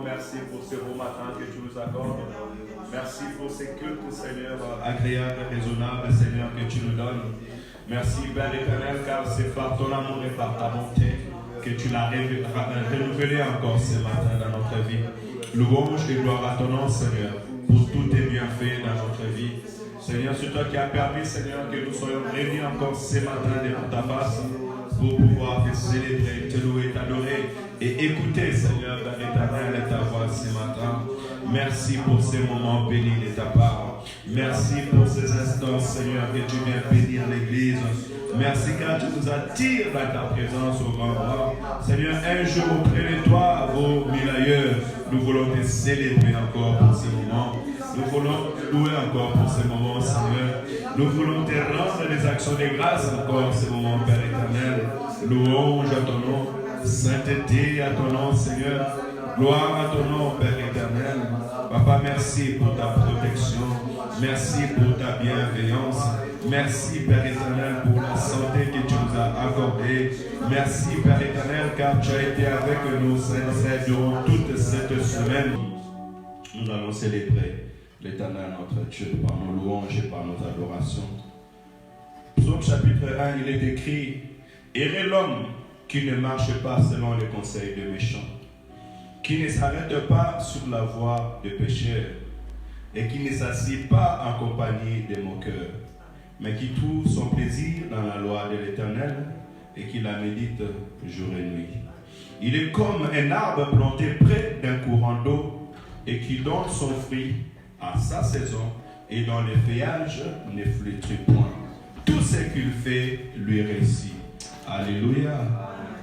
encore merci pour ce beau matin que tu nous accordes. Merci pour ces cultes, Seigneur, agréables, raisonnables, Seigneur, que tu nous donnes. Merci, Père éternel, car c'est par ton amour et par ta bonté que tu l'as renouvelé encore ce matin dans notre vie. Louange et gloire à ton nom, Seigneur, pour tous tes bienfaits dans notre vie. Seigneur, c'est toi qui as permis, Seigneur, que nous soyons réunis encore ce matin devant ta face pour pouvoir te célébrer, te louer, t'adorer et écouter, Seigneur, dans l'éternel ta voix ce matin. Merci pour ces moments bénis de ta part. Merci pour ces instants, Seigneur, que tu viens bénir l'Église. Merci car tu nous attires dans ta présence au grand roi. Seigneur, un jour auprès de toi, vos mille ailleurs, nous voulons te célébrer encore pour ces moments. Nous voulons te louer encore pour ces moments, Seigneur. Nous voulons te rendre des actions de grâce encore ces moments, Père éternel. Louange à ton nom, sainteté à ton nom, Seigneur. Gloire à ton nom, Père éternel. Papa, merci pour ta protection. Merci pour ta bienveillance. Merci, Père éternel, pour la santé que tu nous as accordée. Merci, Père éternel, car tu as été avec nous, Seigneur, durant toute cette semaine. Nous allons célébrer l'Éternel, notre Dieu, par nos louanges et par nos adorations. Psaume chapitre 1, il est écrit: Heureux l'homme qui ne marche pas selon les conseils des méchants, qui ne s'arrête pas sur la voie des pécheurs, et qui ne s'assied pas en compagnie des moqueurs, mais qui trouve son plaisir dans la loi de l'Éternel, et qui la médite jour et nuit. Il est comme un arbre planté près d'un courant d'eau, et qui donne son fruit à sa saison, et dont les feuillages ne flétrit point. Tout ce qu'il fait lui réussit. Alléluia.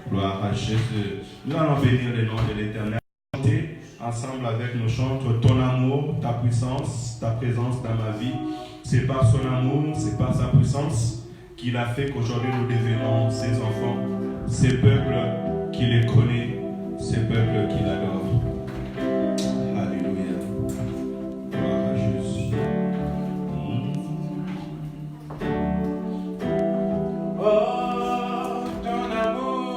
Gloire à Jésus. Nous allons bénir le nom de l'Éternel. Chanter ensemble avec nos chantres ton amour, ta puissance, ta présence dans ma vie. C'est par son amour, c'est par sa puissance qu'il a fait qu'aujourd'hui nous devenons ses enfants, ces peuples qui les connaît, ces peuples qui l'adorent. Oh, ton amour.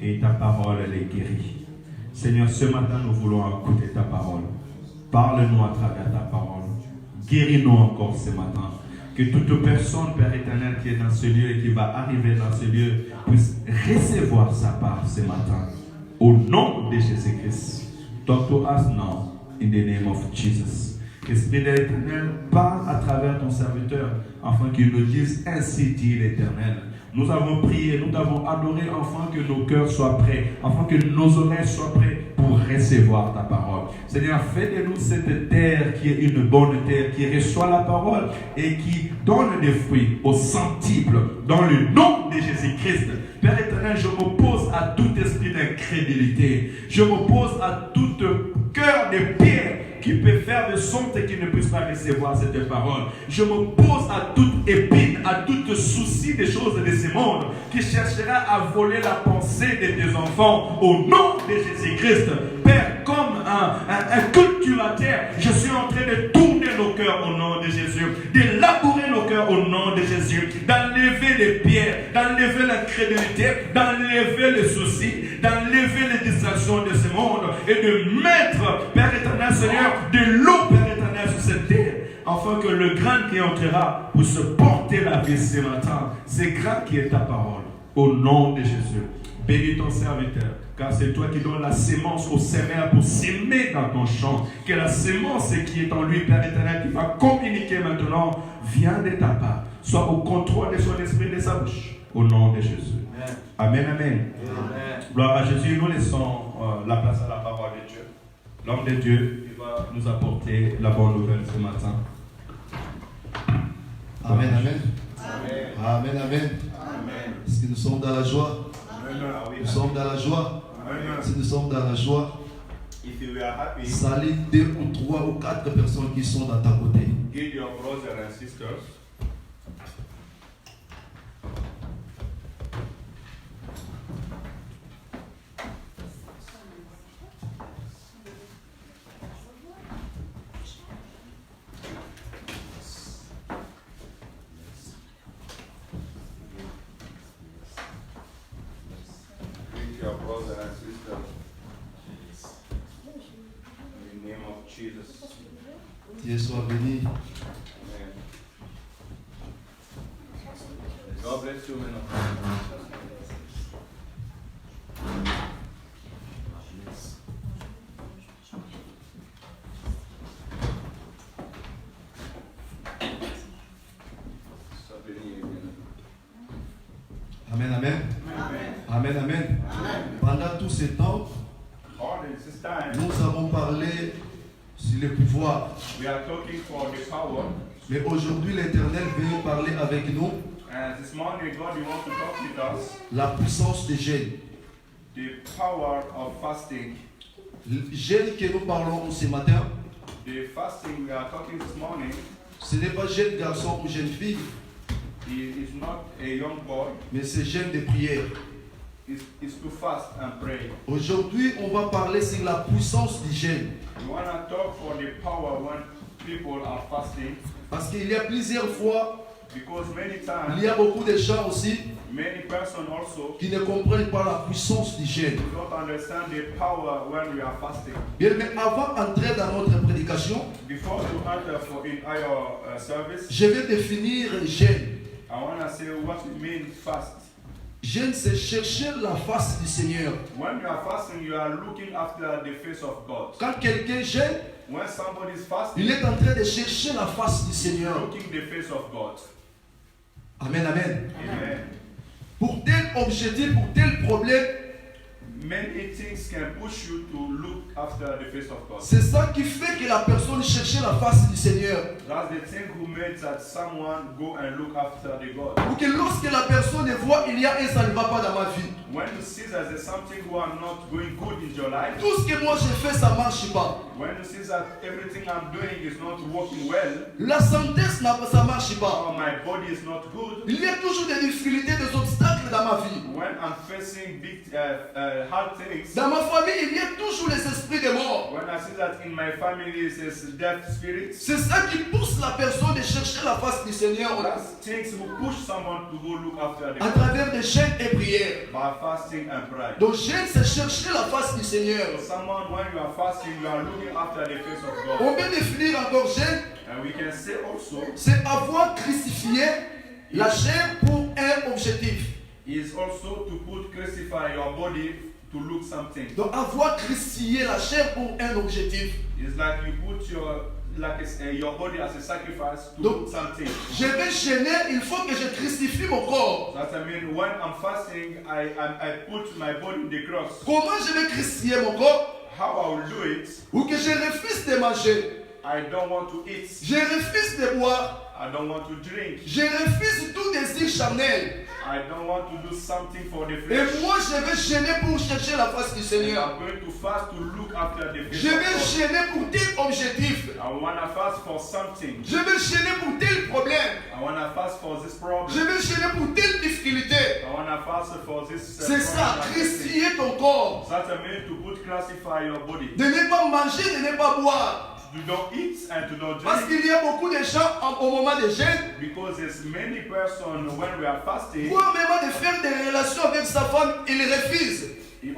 et ta parole, elle est guérie. Seigneur, ce matin, nous voulons écouter ta parole. Parle-nous à travers ta parole. Guéris-nous encore ce matin. Que toute personne, Père éternel, qui est dans ce lieu et qui va arriver dans ce lieu, puisse recevoir sa part ce matin. Au nom de Jésus-Christ. Talk to us now in the name of Jesus. Esprit de l'Éternel, parle à travers ton serviteur, afin qu'il nous dise ainsi dit l'Éternel. Nous avons prié, nous avons adoré, afin que nos cœurs soient prêts, afin que nos oreilles soient prêtes pour recevoir ta parole. Seigneur, fais de nous cette terre qui est une bonne terre, qui reçoit la parole et qui donne des fruits au centuple, dans le nom de Jésus-Christ. Père éternel, je m'oppose à tout esprit d'incrédulité. Je m'oppose à tout cœur de pierre qui peut faire de son et qui ne puisse pas recevoir cette parole. Je m'oppose à toute épine, à tout souci des choses de ce monde qui cherchera à voler la pensée de tes enfants au nom de Jésus-Christ. Père, comme un cultivateur, je suis en train de tourner nos cœurs au nom de Jésus, de labourer nos cœurs au nom de Jésus, d'enlever les pierres, d'enlever l'incrédulité, d'enlever les soucis, d'enlever les distractions de ce monde et de mettre, Père éternel Seigneur, de l'eau, Père éternel, sur cette terre, afin que le grain qui entrera pour se porter la vie ce matin, c'est grain qui est ta parole, au nom de Jésus. Bénis ton serviteur, car c'est toi qui donnes la sémence au semeur pour s'aimer dans ton champ. Que la sémence qui est en lui, Père éternel, qui va communiquer maintenant, vient de ta part, soit au contrôle de son esprit, de sa bouche, au nom de Jésus. Amen, amen. Amen. Gloire à Jésus, nous laissons la place à la parole de Dieu. L'homme de Dieu qui va nous apporter la bonne nouvelle ce matin. Amen, amen. Amen, amen. Amen. Est-ce que nous sommes dans la joie? Nous sommes dans la joie. Si nous sommes dans la joie, salut 2 ou 3 ou 4 personnes qui sont dans ta côté. Give your brothers and sisters. Your brothers and sisters, in the name of Jesus. Dieu soit béni. Amen. God bless you, man of God. Sois béni, amen. Amen, amen. Amen, amen. Pendant tout ce temps, nous avons parlé sur le pouvoir. We are talking for the power. Mais aujourd'hui, l'Éternel veut parler avec nous. And this morning, God, you want to talk with us. La puissance des jeûnes. The power of fasting. Le jeûne que nous parlons ce matin, The fasting we are talking this morning, ce n'est pas jeune garçon ou jeune fille, it is not a young boy. mais c'est jeûne de prière. It's to fast and pray. Aujourd'hui, on va parler sur la puissance du jeûne. We want to talk for the power when people are fasting. Parce qu'il y a plusieurs fois, Because many il times, y a beaucoup de gens aussi many persons also qui ne comprennent pas la puissance du jeûne. don't understand the power when we are fasting. Bien, mais avant d'entrer dans notre prédication, Before you enter in our service, je vais définir jeûne. I want to say what it means fast. Jeûne, c'est chercher la face du Seigneur. When you are fasting, you are looking after the face of God. Quand quelqu'un jeûne, When somebody is fasting, il est en train de chercher la face du Seigneur. looking the face of God. Amen, amen. Amen. Pour tel objectif, pour tel problème, Many things can push you to look after the face of God. c'est ça qui fait que la personne cherche la face du Seigneur. That's the thing who made that someone go and look after the God. Pour que lorsque la personne voit il y a un ça ne va pas dans ma vie. When you see that there's something who are not going good in your life, Tout ce que moi j'ai fait, ça ne marche pas. when he sees that everything I'm doing is not working well, la santé, ça ne marche pas. or my body is not good, Il y a toujours des difficultés, des obstacles dans ma vie. when I'm facing big hard things, Dans ma famille, il y a toujours les esprits de mort. when I see that in my family there's death spirits, C'est ça qui pousse la personne de chercher la face du Seigneur that's things who push someone to go look after à the travers des jeûnes et prières. by fasting and prayer. Donc jeûne, c'est chercher la face du Seigneur. So someone, when you are fasting, you are looking after the face of God. On peut définir encore jeûne, And we can say also, c'est avoir crucifié la chair pour un objectif. is also to put crucify your body to look something. Donc avoir crucifié la chair pour un objectif. It's like you put your body as a sacrifice to Donc, look something. Je vais jeûner, il faut que je crucifie mon corps. That I mean, when I'm fasting, I put my body in the cross. Comment je vais crucifier mon corps? How I will do it, Ou que je refuse de manger. I don't want to eat. Je refuse de boire. I don't want to drink. Je refuse tout désir charnel. I don't want to do something for the Et flesh. moi, je vais jeûner pour chercher la face du And Seigneur. I'm going to fast to look after the face Je of vais God. jeûner pour tel objectif. I want to fast for something. Je vais jeûner pour tel problème. I want to fast for this Je problem. vais jeûner pour telle difficulté. I want to fast for this. C'est ça, crucifier ton corps. That I mean to put classify your body. De ne pas manger, de ne pas boire. To don't eat and to don't Parce drink. qu'il y a beaucoup de gens au moment des jeûnes, Because there's many persons when we are fasting, voire même de faire des relations avec sa femme, il refuse. he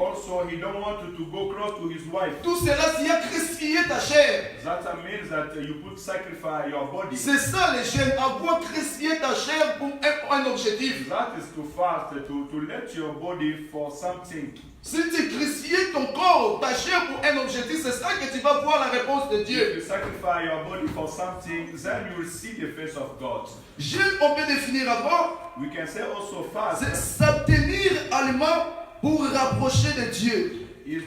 don't want to go close to his wife. Tout cela, s'il y a crucifié ta chair. That means that you put sacrifice your body. C'est ça les jeûnes, avoir crucifié ta chair pour un objectif. That is to fast, to let your body for something. Si tu crucifies ton corps, ta chair pour un objectif, c'est ça que tu vas voir la réponse de If Dieu. you sacrifice your body for something, then you will see the face of God. Jeûne, on peut définir encore, We can say also c'est fast s'abstenir aliment pour rapprocher de Dieu. is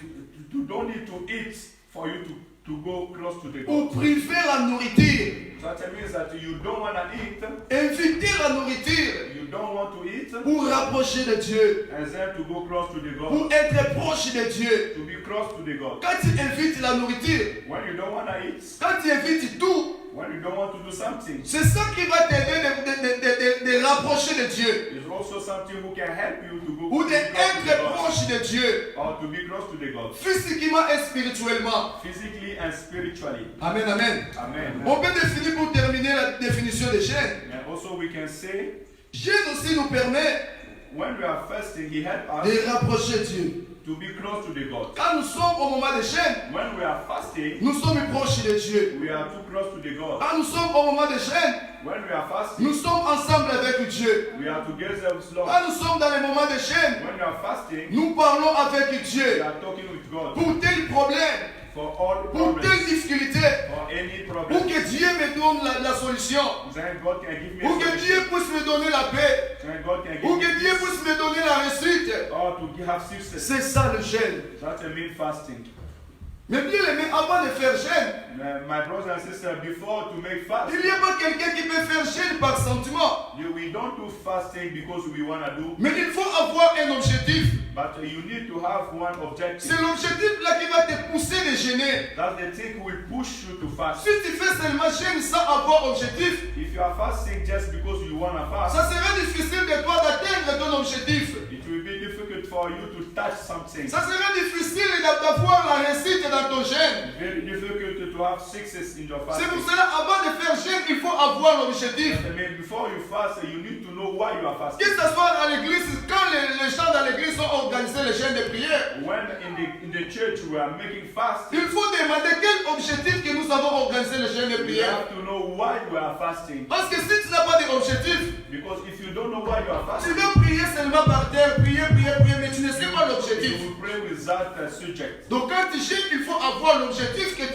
you don't need to eat for you to go close to the Ou God. priver la nourriture. That means that you don't want to eat, Éviter la nourriture you don't want to eat, pour rapprocher de Dieu. and then to go close to the God, Pour être proche de Dieu. to be close to the God. Quand tu évites la nourriture, When you don't want to eat, quand tu évites tout, when you don't want to do something, c'est ça qui va t'aider de rapprocher de Dieu. it's also something who can help you to go Ou to be close to the d'être God, proche de Dieu. or to be close to the God, Physiquement et spirituellement. physically and spiritually. Amen, amen. Amen. On peut définir pour terminer la définition de jeûne. And also we can say, Jeûne aussi nous permet when we are fasting, He helps us de rapprocher Dieu. to be close to the God. Quand nous sommes au moment de jeûne, When we are fasting, nous sommes proches de Dieu. we are too close to the God. Quand nous sommes au moment de jeûne, When we are fasting, nous sommes ensemble avec Dieu. we are together with Lord. Quand nous sommes dans les moments de jeûne, When we are fasting, nous parlons avec we Dieu. are talking with God Pour tel problème, for all pour telle problems, difficulté, for any pour problem. que Dieu me donne la solution. Then God can give me Pour que a Dieu solution. puisse me donner la paix. Then God can Pour give que me Dieu peace. puisse me donner la réussite. Or to have success. C'est ça le jeûne. That's a mean fasting. Mais bien aimé, avant de faire jeûne, My brothers and sisters, before to make fast, il n'y a pas quelqu'un qui peut faire jeûne par sentiment. we don't do fasting because we want to do, Mais il faut avoir un objectif. but you need to have one objective. C'est l'objectif là qui va te pousser de jeûner. That's the thing who will push you to fast. Si tu fais seulement jeûne sans avoir objectif, If you are fasting just because you want to fast, ça sera difficile de toi d'atteindre ton objectif. it will be difficult for you to touch something. Ça sera difficile d'avoir la réussite dans ton jeûne. Very difficult to have success in your C'est fasting. pour cela, avant de faire jeûne, il faut avoir l'objectif. I mean, before you fast, you need to know why you are fasting. Que ce soit à l'église, quand les gens dans l'église ont organisé les jeûnes de prière, When in the church we are making fast, il faut demander quel objectif que nous avons organisé les jeûnes de you prière. have to know why you are fasting. Parce que si tu n'as pas d'objectif, Because if you don't know why you are tu fasting, vas prier seulement par terre, prier, mais tu ne sais pas you l'objectif. will pray without a subject. Donc quand tu jeûnes, il faut avoir l'objectif qui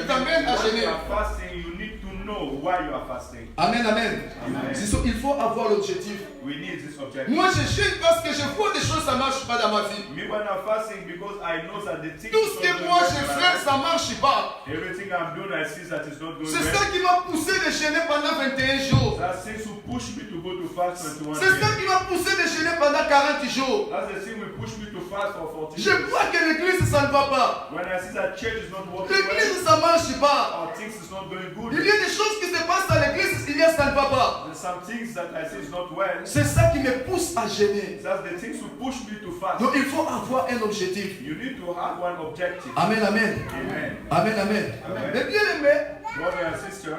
t'amène à When you jeûner. are fasting, you need to know why you are fasting. Amen, amen. Amen. Il faut avoir l'objectif. We need this objective. Moi, je jeûne parce que je vois des choses, ça ne marche pas dans ma vie. Me when I'm fasting because I know that the things. Tout ce que moi je fais, ça ne marche pas. Everything I'm doing, I see that it's not going well. C'est ça qui m'a poussé de jeûner pendant 21 jours. That's things who push me to go to fast 21 C'est ça days. qui m'a poussé de jeûner pendant 40 jours. That's the thing will push me to fast for 40 Je days. vois que l'église, ça ne va pas. When I see that church is not working well, L'église, ça ne marche pas. or things is not going good, Il y a des choses qui se passent dans l'église, il y a ça ne va pas. there's some things that I see is not well. C'est ça qui me pousse à jeûner. That's the things who push me to fast. Donc il faut avoir un objectif. You need to have one objective. Amen, amen. Amen. Amen, amen. Amen. Mais bien aimé, Brother and sister,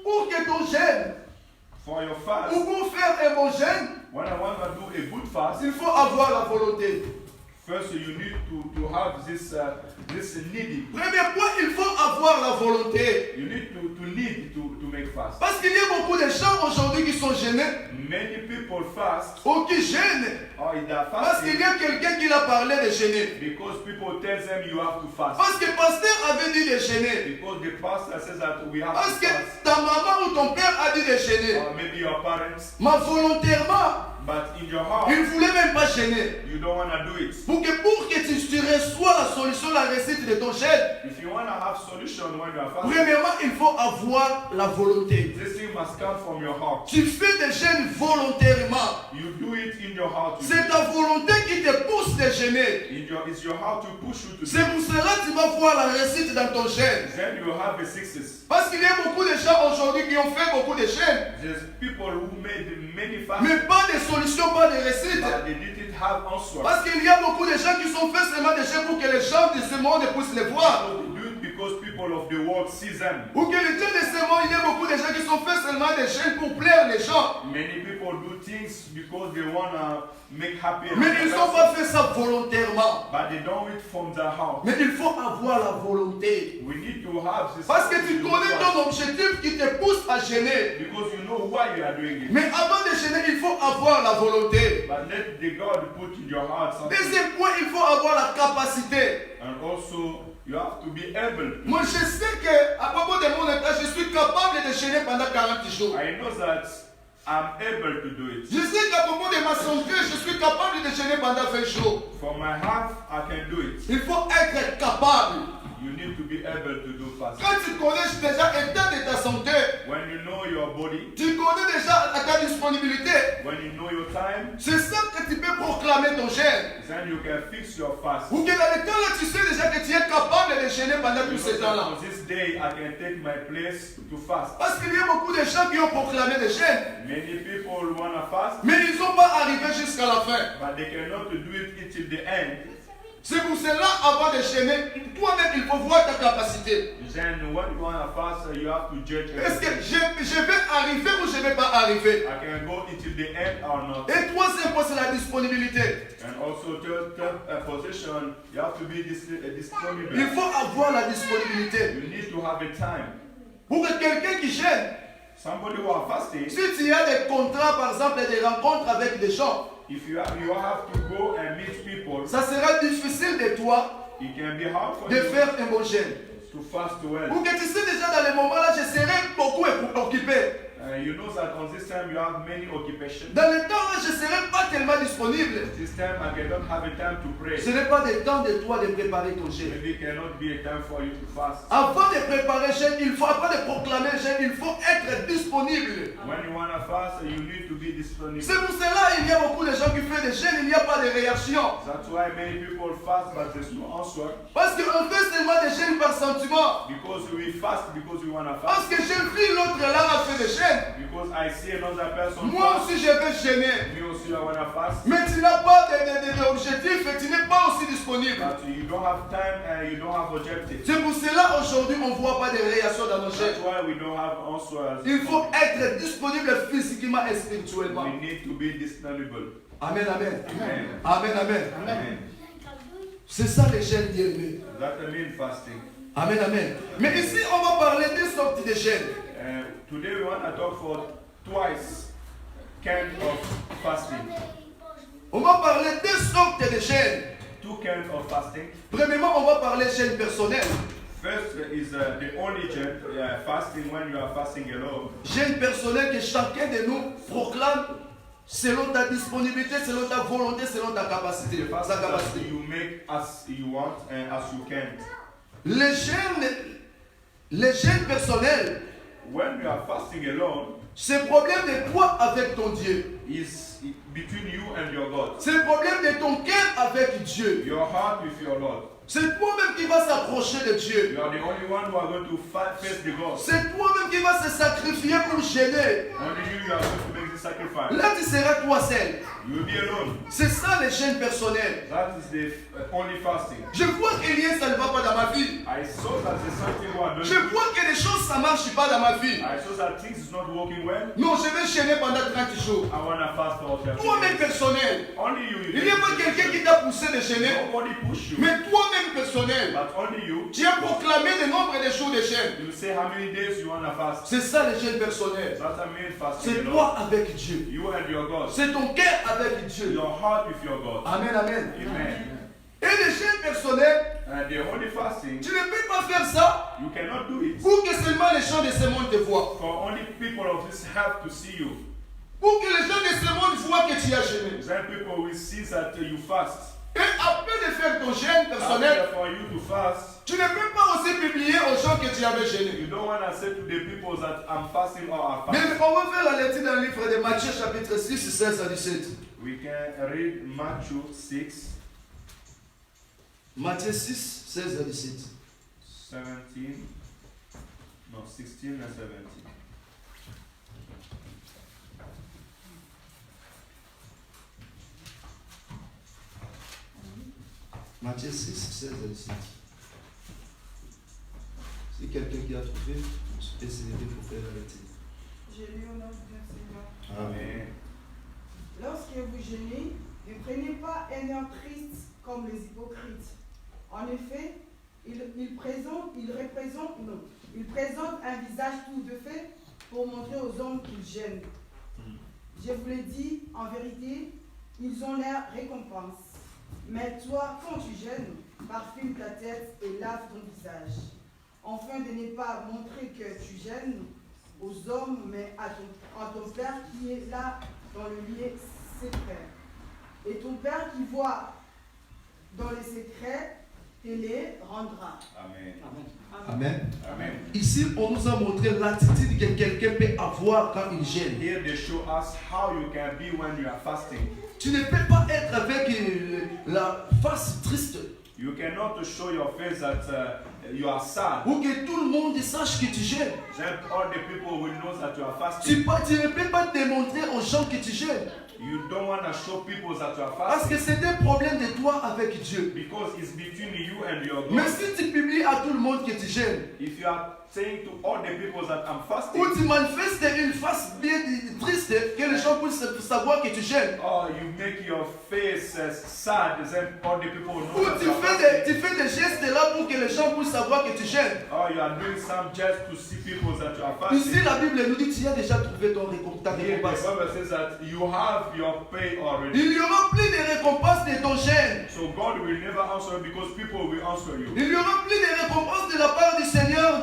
pour que ton jeûne, for your fast, ou pour faire un bon jeûne, when I want to do a good fast, il faut avoir la volonté. first you need to have this needy. Premier point, il faut avoir la volonté. You need to need to make fast. Parce qu'il y a beaucoup de gens aujourd'hui qui sont gênés Many people fast ou qui gênent. or in their Parce qu'il y fasting a quelqu'un qui l'a parlé de gêner. because people tell them you have to fast. Parce que le pasteur avait dit de gêner. Because the pastor says that we have Parce to que fast. ta maman ou ton père a dit de gêner. Or maybe your parents, Mais volontairement, but in your heart il ne voulait même pas gêner. you don't want to do it. Pour que tu reçois la solution, la réussite de ton jeûne, If you want to have solution when you are fasting, premièrement, il faut avoir la volonté. this thing must come from your heart. Tu fais des jeûnes volontairement. You do it in your heart. to C'est do ta volonté qui te pousse de gêner. it. It's your heart to push you to do C'est pour cela que tu vas voir la réussite dans ton jeûne. it. Then you have a success. Parce qu'il y a beaucoup de gens aujourd'hui qui ont fait beaucoup de jeûnes, There's people who made many fasts, mais pas de solution, pas de réussite. but they didn't have answers. Parce qu'il y a beaucoup de gens qui sont faits seulement des jeûnes pour que les gens de ce monde puissent les voir. So they do it because people of the world see them. Ou que les gens de ce monde, il y a beaucoup de gens qui sont faits seulement des jeûnes pour plaire les gens. Many people do things because they want to make happy. Mais ils n'ont pas fait ça volontairement. But they don't do it from their heart. Mais il faut avoir la volonté. We need to have this. Parce que tu connais ton objectif qui te pousse à gêner. Because you know why you are doing it. Mais avant de gêner, il faut avoir la volonté. But let the God put in your heart something. Deuxième point, il faut avoir la capacité. And also, you have to be able. Moi, je sais qu'à propos de mon état, je suis capable de gêner pendant 40 jours. I know that I'm able to do it. Je sais qu'à propos de ma santé, je suis capable de gêner pendant 20 jours. For my health, I can do it. Il faut être capable. You need to be able to do fast. Quand tu connais déjà l'état de ta santé, When you know your body, tu connais déjà ta disponibilité. when you know your time, C'est ça que tu peux proclamer ton jeûne. then you can fix your fast. Ou que dans le temps là, tu sais déjà que tu es capable de gêner pendant tout ce temps-là. On this day, I can take my place to fast. Parce qu'il y a beaucoup de gens qui ont proclamé des jeûnes, Many people want to fast, mais ils ne sont pas arrivés jusqu'à la fin. but they cannot do it until the end. C'est pour cela, avant de gêner, toi-même, il faut voir ta capacité. Then when you want to fast, you have to judge Est-ce que everything. je vais arriver ou je ne vais pas arriver? I can go until the end or not. Et troisième point, c'est la disponibilité. And also, third position, you have to be disponible. Il faut avoir la disponibilité. You need to have a time. Pour que quelqu'un qui gêne, Somebody who are fasting, si tu as des contrats, par exemple, des rencontres avec des gens, if you have to go and meet people, ça sera difficile de toi it can be hard for de you faire un bon jeûne. to fast well. Pour que tu sais déjà dans les moments là, je serai beaucoup occupé. You know that on this time you have many occupations. Dans le temps là, je ne serai pas tellement disponible. This time I cannot have a time to pray. Ce n'est pas le temps de toi de préparer ton jeûne. Maybe it cannot be a time for you to fast. Avant de préparer le jeûne, avant de proclamer le jeûne, il faut être disponible. When you want to fast, you need to be disponible. C'est pour cela qu'il y a beaucoup de gens qui font des jeûnes, il n'y a pas de réaction. That's why many people fast, but there's no answer. Parce qu'on fait seulement des jeûnes par sentiment. Because we fast because we want to Parce fast. que j'ai vu l'autre là a fait des jeûnes. Because I see another person Moi fast. aussi je vais gêner. Me also I want to fast. Mais tu n'as pas d'objectif et tu n'es pas aussi disponible. But you don't have time and you don't have objective. C'est pour cela aujourd'hui on ne voit pas de réaction dans nos That's jeûnes. why we don't have answers. Il faut être disponible physiquement et spirituellement. We need to be disponible. Amen, amen. Amen. Amen, amen. Amen. C'est ça les jeûnes bien-aimés. That means fasting. Amen, amen. Mais ici on va parler des sortes de jeûnes. Today we want to talk for twice kind of fasting. On va parler des sortes de jeûnes. Two kinds of fasting. Premièrement, on va parler jeûne personnel. First is the only fasting when you are fasting alone. Jeûne personnel que chacun de nous proclame selon ta disponibilité, selon ta volonté, selon ta capacité. Sa capacité. You make as you want and as you can. Les jeûnes personnels, when you are fasting alone, c'est le problème de toi avec ton Dieu. Is between you and your God. C'est le problème de ton cœur avec Dieu. Your heart with your Lord. C'est toi-même qui vas s'approcher de Dieu. You are the only one who are going to face the God. C'est toi-même qui vas se sacrifier pour gêner. Only you are going to make the sacrifice. Là, tu seras toi seul. You will be alone. C'est ça les jeûnes personnels. That is the only fasting. Je vois que rien ça ne va pas dans ma vie. I saw that there's something wrong. Je vois que les choses ça marche pas dans ma vie. I saw that things is not working well. Non, je vais gêner pendant 30 jours. I want to fast for 30 days. Toi-même personnel. Only you. Il n'y a pas quelqu'un qui t'a poussé de gêner. Nobody push you. Mais toi-même personnel. But only you. Tu as proclamé le nombre de jours de jeûne. You say how many days you want to fast. C'est ça les jeûnes personnels. That's a main fasting. C'est toi avec Dieu. You and your God. C'est ton cœur avec Dieu. Your heart with your God. Amen, amen. Amen. Et les jeûnes personnels, And the holy fasting, tu ne peux pas faire ça you cannot do it. pour que seulement les gens de ce monde te voient. For only people of this have to see you. Pour que les gens de ce monde voient que tu as jeûné. Then people will see that you fast. Et après de faire ton jeûne personnel, After for you to fast, tu ne peux pas aussi publier aux gens que tu avais jeûné. you don't want to say to the people that I'm fasting or I'm Mais fasting. on va faire la lecture dans le livre de Matthieu chapitre 6, 16 à 17. We can read Matthew 6, Matthieu 6, 16 à 17. 16 and 17. Matthieu 6, 16 à 17. Si quelqu'un qui a trouvé, on peut se lever pour faire la lecture. J'ai lu au nom du Seigneur. Amen. Lorsque vous gênez, ne prenez pas un air triste comme les hypocrites. En effet, ils présentent un visage tout de fait pour montrer aux hommes qu'ils gênent. Je vous l'ai dit, en vérité, ils ont l'air récompense. Mais toi, quand tu gênes, parfume ta tête et lave ton visage, afin de ne pas montrer que tu gênes aux hommes, mais à ton Père qui est là dans le lieu secret. Et ton Père qui voit dans les secrets te les rendra. Amen. Amen. Amen. Ici, on nous a montré l'attitude que quelqu'un peut avoir quand il gêne. Here they show us how you can be when you are fasting. Tu ne peux pas être avec la face triste. You cannot show your face that you are sad. Ou que tout le monde sache que tu gênes. Then all the people will know that you are Tu fasting. ne peux pas démontrer aux gens que tu gênes. You don't want to show people that you are Parce que fasting c'est un problème de toi avec Dieu. because it's between you and your Mais God. si tu publies à tout le monde que tu gênes, If you are saying to all the people that I'm ou fasting, tu manifestes une face bien triste, que les gens puissent savoir que tu gênes, or you make your face sad, then all the people ou know that tu you are fasting. fais des gestes là pour que les gens puissent savoir que tu gênes. Or you are doing some just to see people that you are Ici, fasting. la Bible nous dit tu as déjà trouvé ta Here the récompense. Bible says that you have your pay already. Il n'y aura plus de récompense de ton gêne. So God will never answer because people will answer you. Il n'y aura plus de récompense de la part du Seigneur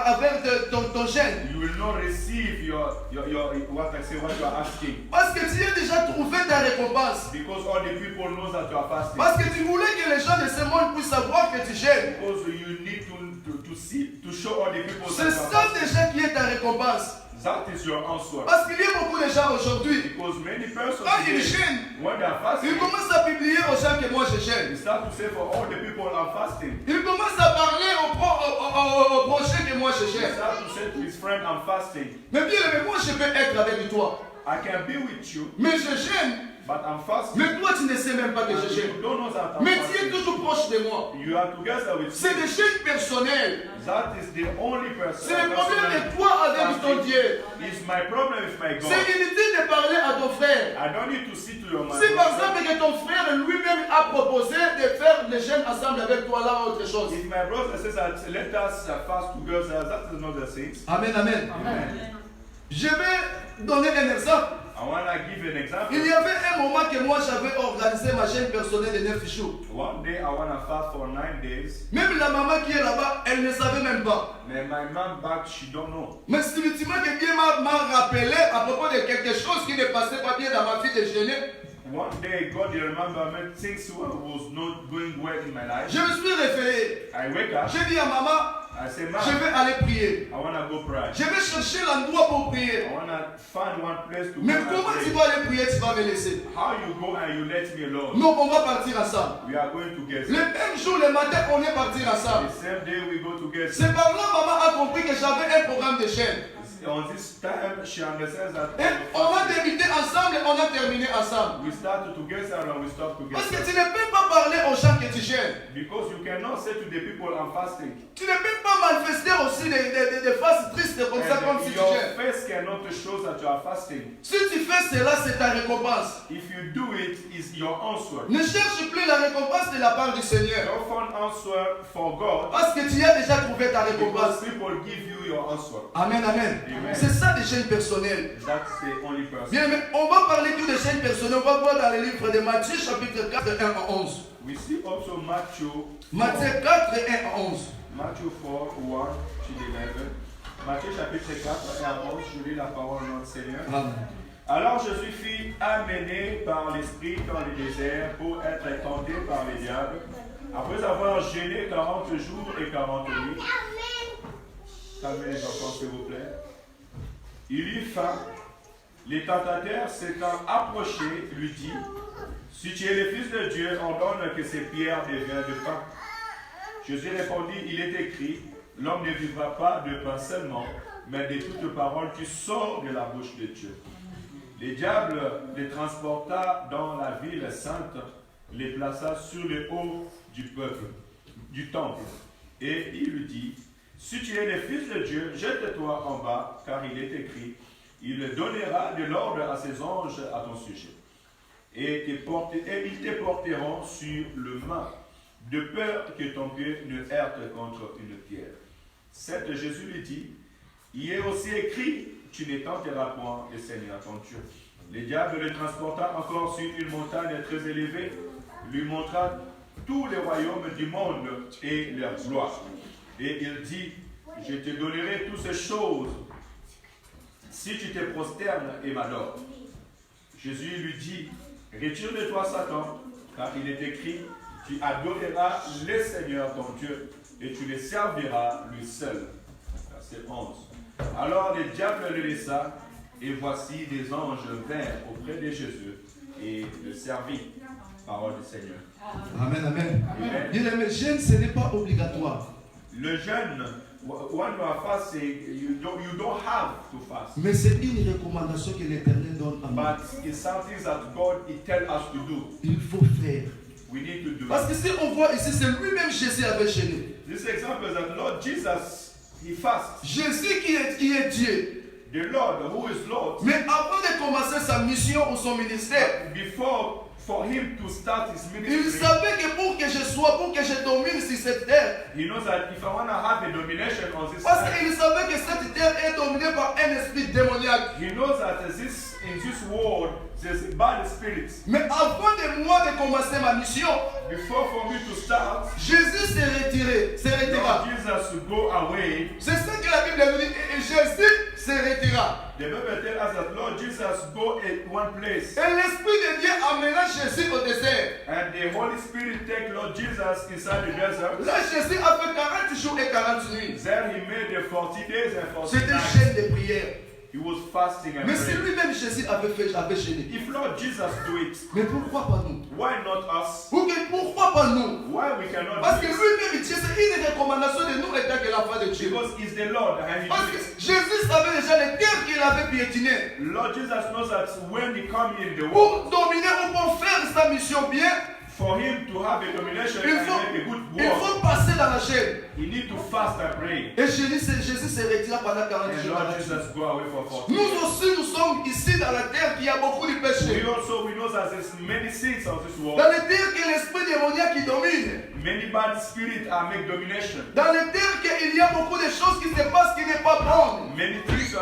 avec ton gêne. You will not receive your what you are asking Parce que tu as déjà trouvé ta récompense. because all the people know that you are fasting. Parce que tu voulais que les gens de ce monde puissent savoir que tu gênes. Because you need to see to show all the people that C'est you ça are fasting. déjà qui est ta récompense. That is your answer. Parce qu'il y a beaucoup de gens aujourd'hui, Because many persons quand ils today, gênent, when they are fasting, ils commencent à publier aux gens que moi je they gêne. start to say for all the people are fasting. Ils commencent à parler au prochain que moi je He gêne. start to say to his friend, I'm fasting. Mais bien aimé, moi je peux être avec toi. I can be with you, Mais je gêne. but I'm fasting. Mais toi tu ne sais même pas que je And gêne. you don't know that I'm Mais tu es fasting. toujours proche de moi. You are together with C'est me. des gênes personnels. That is the only person. C'est le problème de toi avec ton Dieu. It's my problem with my God. C'est inutile de parler à ton frère. I don't need to see to your man. Si par exemple que ton frère lui-même a proposé de faire les jeûnes ensemble avec toi, là autre chose. If my brother says that let us fast together, that is not the same. Amen, amen. Amen. Je vais donner un exemple. I want to give an example. Il y avait un moment que moi j'avais organisé ma chaîne personnelle de 9 jours. One day I want to fast for 9 days. Même la maman qui est là-bas, elle ne savait même pas. And my mom back, she don't know. Mais spirituellement, quelqu'un m'a rappelé à propos de quelque chose qui ne passait pas bien dans ma vie de jeûner. One day God remember me things was not going well in my life. Je me suis réveillé. I wake up. J'ai dit à maman, I say, je Mom, vais aller prier. I want to go pray. Je vais chercher l'endroit pour prier. I want to find one place to Mais go and comment tu pray. vas aller prier, tu vas me laisser? How you go and you let me alone? Non, on va partir ensemble. We are going together. Le même jour, le matin, on est parti ensemble. The same day we go together. C'est par là maman a compris que j'avais un programme de chaîne. On this time she understands that Et on a débuté ensemble et on a terminé ensemble. we start together and we stop Parce que together. tu ne peux pas parler aux gens que tu gênes. Because you cannot say to the people I'm fasting. Tu ne peux pas manifester aussi des faces tristes comme ça, comme si And tu your gênes. face cannot show that you are fasting. Si tu fais cela, c'est ta récompense. If you do it, it's your answer. Ne cherche plus la récompense de la part du Seigneur. Don't find answer for God Parce que tu as déjà trouvé ta because récompense. people give you your answer. Amen, amen. Amen. C'est ça des chaînes personnelles. That's the only person. Bien, mais on va parler tout des chaînes personnelles. On va voir dans le livre de Matthieu, chapitre 4, 1 à 11. We see also Matthew Matthieu 4, 1 à 11. Matthew 4, 1 to 11. Matthieu chapitre 4, 1 à 11. Je lis la parole de notre Seigneur. Amen. Alors Jésus fut amené par l'Esprit dans le désert pour être tenté par les diables. Après avoir jeûné 40 jours et 40 nuits. Calmez les enfants, s'il vous plaît. Il eut faim. Les tentateurs s'étant approchés, lui dit, si tu es le Fils de Dieu, ordonne que ces pierres deviennent de pain. Jésus répondit, il est écrit, l'homme ne vivra pas de pain seulement, mais de toute parole qui sort de la bouche de Dieu. Les diables les transporta dans la ville sainte, les plaça sur le haut du peuple, du temple. Et il lui dit, si tu es le Fils de Dieu, jette-toi en bas, car il est écrit, il donnera de l'ordre à ses anges à ton sujet. Et ils te porteront sur le main, de peur que ton pied ne heurte contre une pierre. Certes, Jésus lui dit, il est aussi écrit, tu ne tenteras point le Seigneur ton Dieu. Le diable le transporta encore sur une montagne très élevée, lui montra tous les royaumes du monde et leur gloire. Et il dit, je te donnerai toutes ces choses si tu te prosternes et m'adores. Jésus lui dit, retire de toi Satan, car il est écrit, tu adoreras le Seigneur ton Dieu et tu le serviras lui seul. Verset 11. Alors le diable le laissa et voici des anges vinrent auprès de Jésus et le servit. Parole du Seigneur. Amen, amen. Amen. Bien, mais jeûne, ce n'est pas obligatoire. Le jeûne, when you are fasting, you don't have to fast. Mais c'est une recommandation que l'Éternel donne à nous. But it's something that God he tell us to do. Il faut faire. We need to do Parce it. que si on voit ici, c'est lui-même Jésus avait jeûné. This example is that Lord Jesus, he fasts. Jésus qui est Dieu. The Lord, who is Lord, Mais avant de commencer sa mission ou son ministère, for him to start his il ministry, savait que pour que je domine sur cette terre, he knows that if I want to have a domination on this parce earth, qu'il savait que cette terre est dominée par un esprit démoniaque. he knows that in this world there's a bad spirit. Mais avant de moi de commencer ma mission, Before for me to start, Jésus s'est retira. Lord Jesus to go away. C'est ça que la Bible nous dit. Et Jésus se retira. The Bible tells us that Lord Jesus go at one place, Et l'Esprit de Dieu amena Jésus au désert. and the Holy Spirit take Lord Jesus inside the desert. Là, Jésus a fait 40 jours et 40 nuits. Then he made the 40 days and 40 C'était une nights. chaîne de prière. He was fasting and Mais si praying. lui-même Jésus avait jeûné. If Lord Jesus do it, Mais pourquoi pas nous? why not us? Pourquoi pas nous? Why we cannot Parce do que it? lui-même, Dieu, c'est une recommandation de nous étant que l'enfant de Dieu. Because he's the Lord and he Parce do que it. Jésus savait déjà les terres qu'il avait piétinées. Lord Jesus knows that when he come in the Pour world, dominer ou pour faire sa mission bien, for him to have a domination il and make a good faut work, passer dans la chaîne. he need to fast and pray. Et Jésus se retira pendant 40 And jours. Lord Jesus go away for 40 Nous days. aussi, nous sommes ici dans la terre qui a beaucoup de péchés. We know that there's many sins of this world. Dans la terre que l'Esprit esprits démoniaques qui dominent. Many bad spirits are make domination. Dans les terres, il y a beaucoup de choses qui se passent qui n'est pas bon. Many things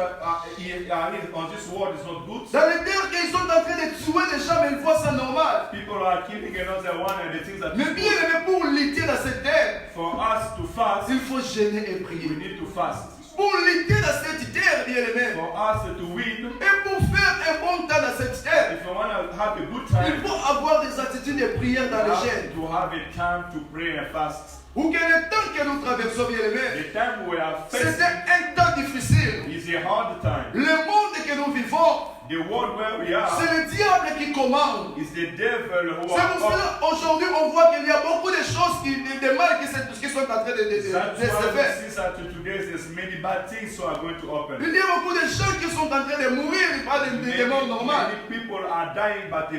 on this world is not good. Dans les terres, ils sont en train de tuer des gens, mais ils voient ça normal. People are killing another one and the things that Mais bien aimé, pour lutter dans cette terre, for us to fast, il faut jeûner et we prier. need to fast. Pour lutter dans cette terre, bien aimé, For us to win, et pour faire un bon temps dans cette terre, if you want to have a good il time, faut avoir des attitudes de prière dans you les have chaînes. to have a time to pray and fast. Ou que le temps que nous traversons, bien aimé, The time we are c'était facing un temps difficile. is a hard time. Le monde que nous vivons, The world where we are c'est le diable qui commande. is the devil who C'est pour are cela aujourd'hui on voit qu'il y a beaucoup de choses, de mal qui sont en train de se That's why faire. we see that today there's many bad things who are going to open. Il y a beaucoup de gens qui sont en train de mourir, pas de mort normale. Many people are dying, but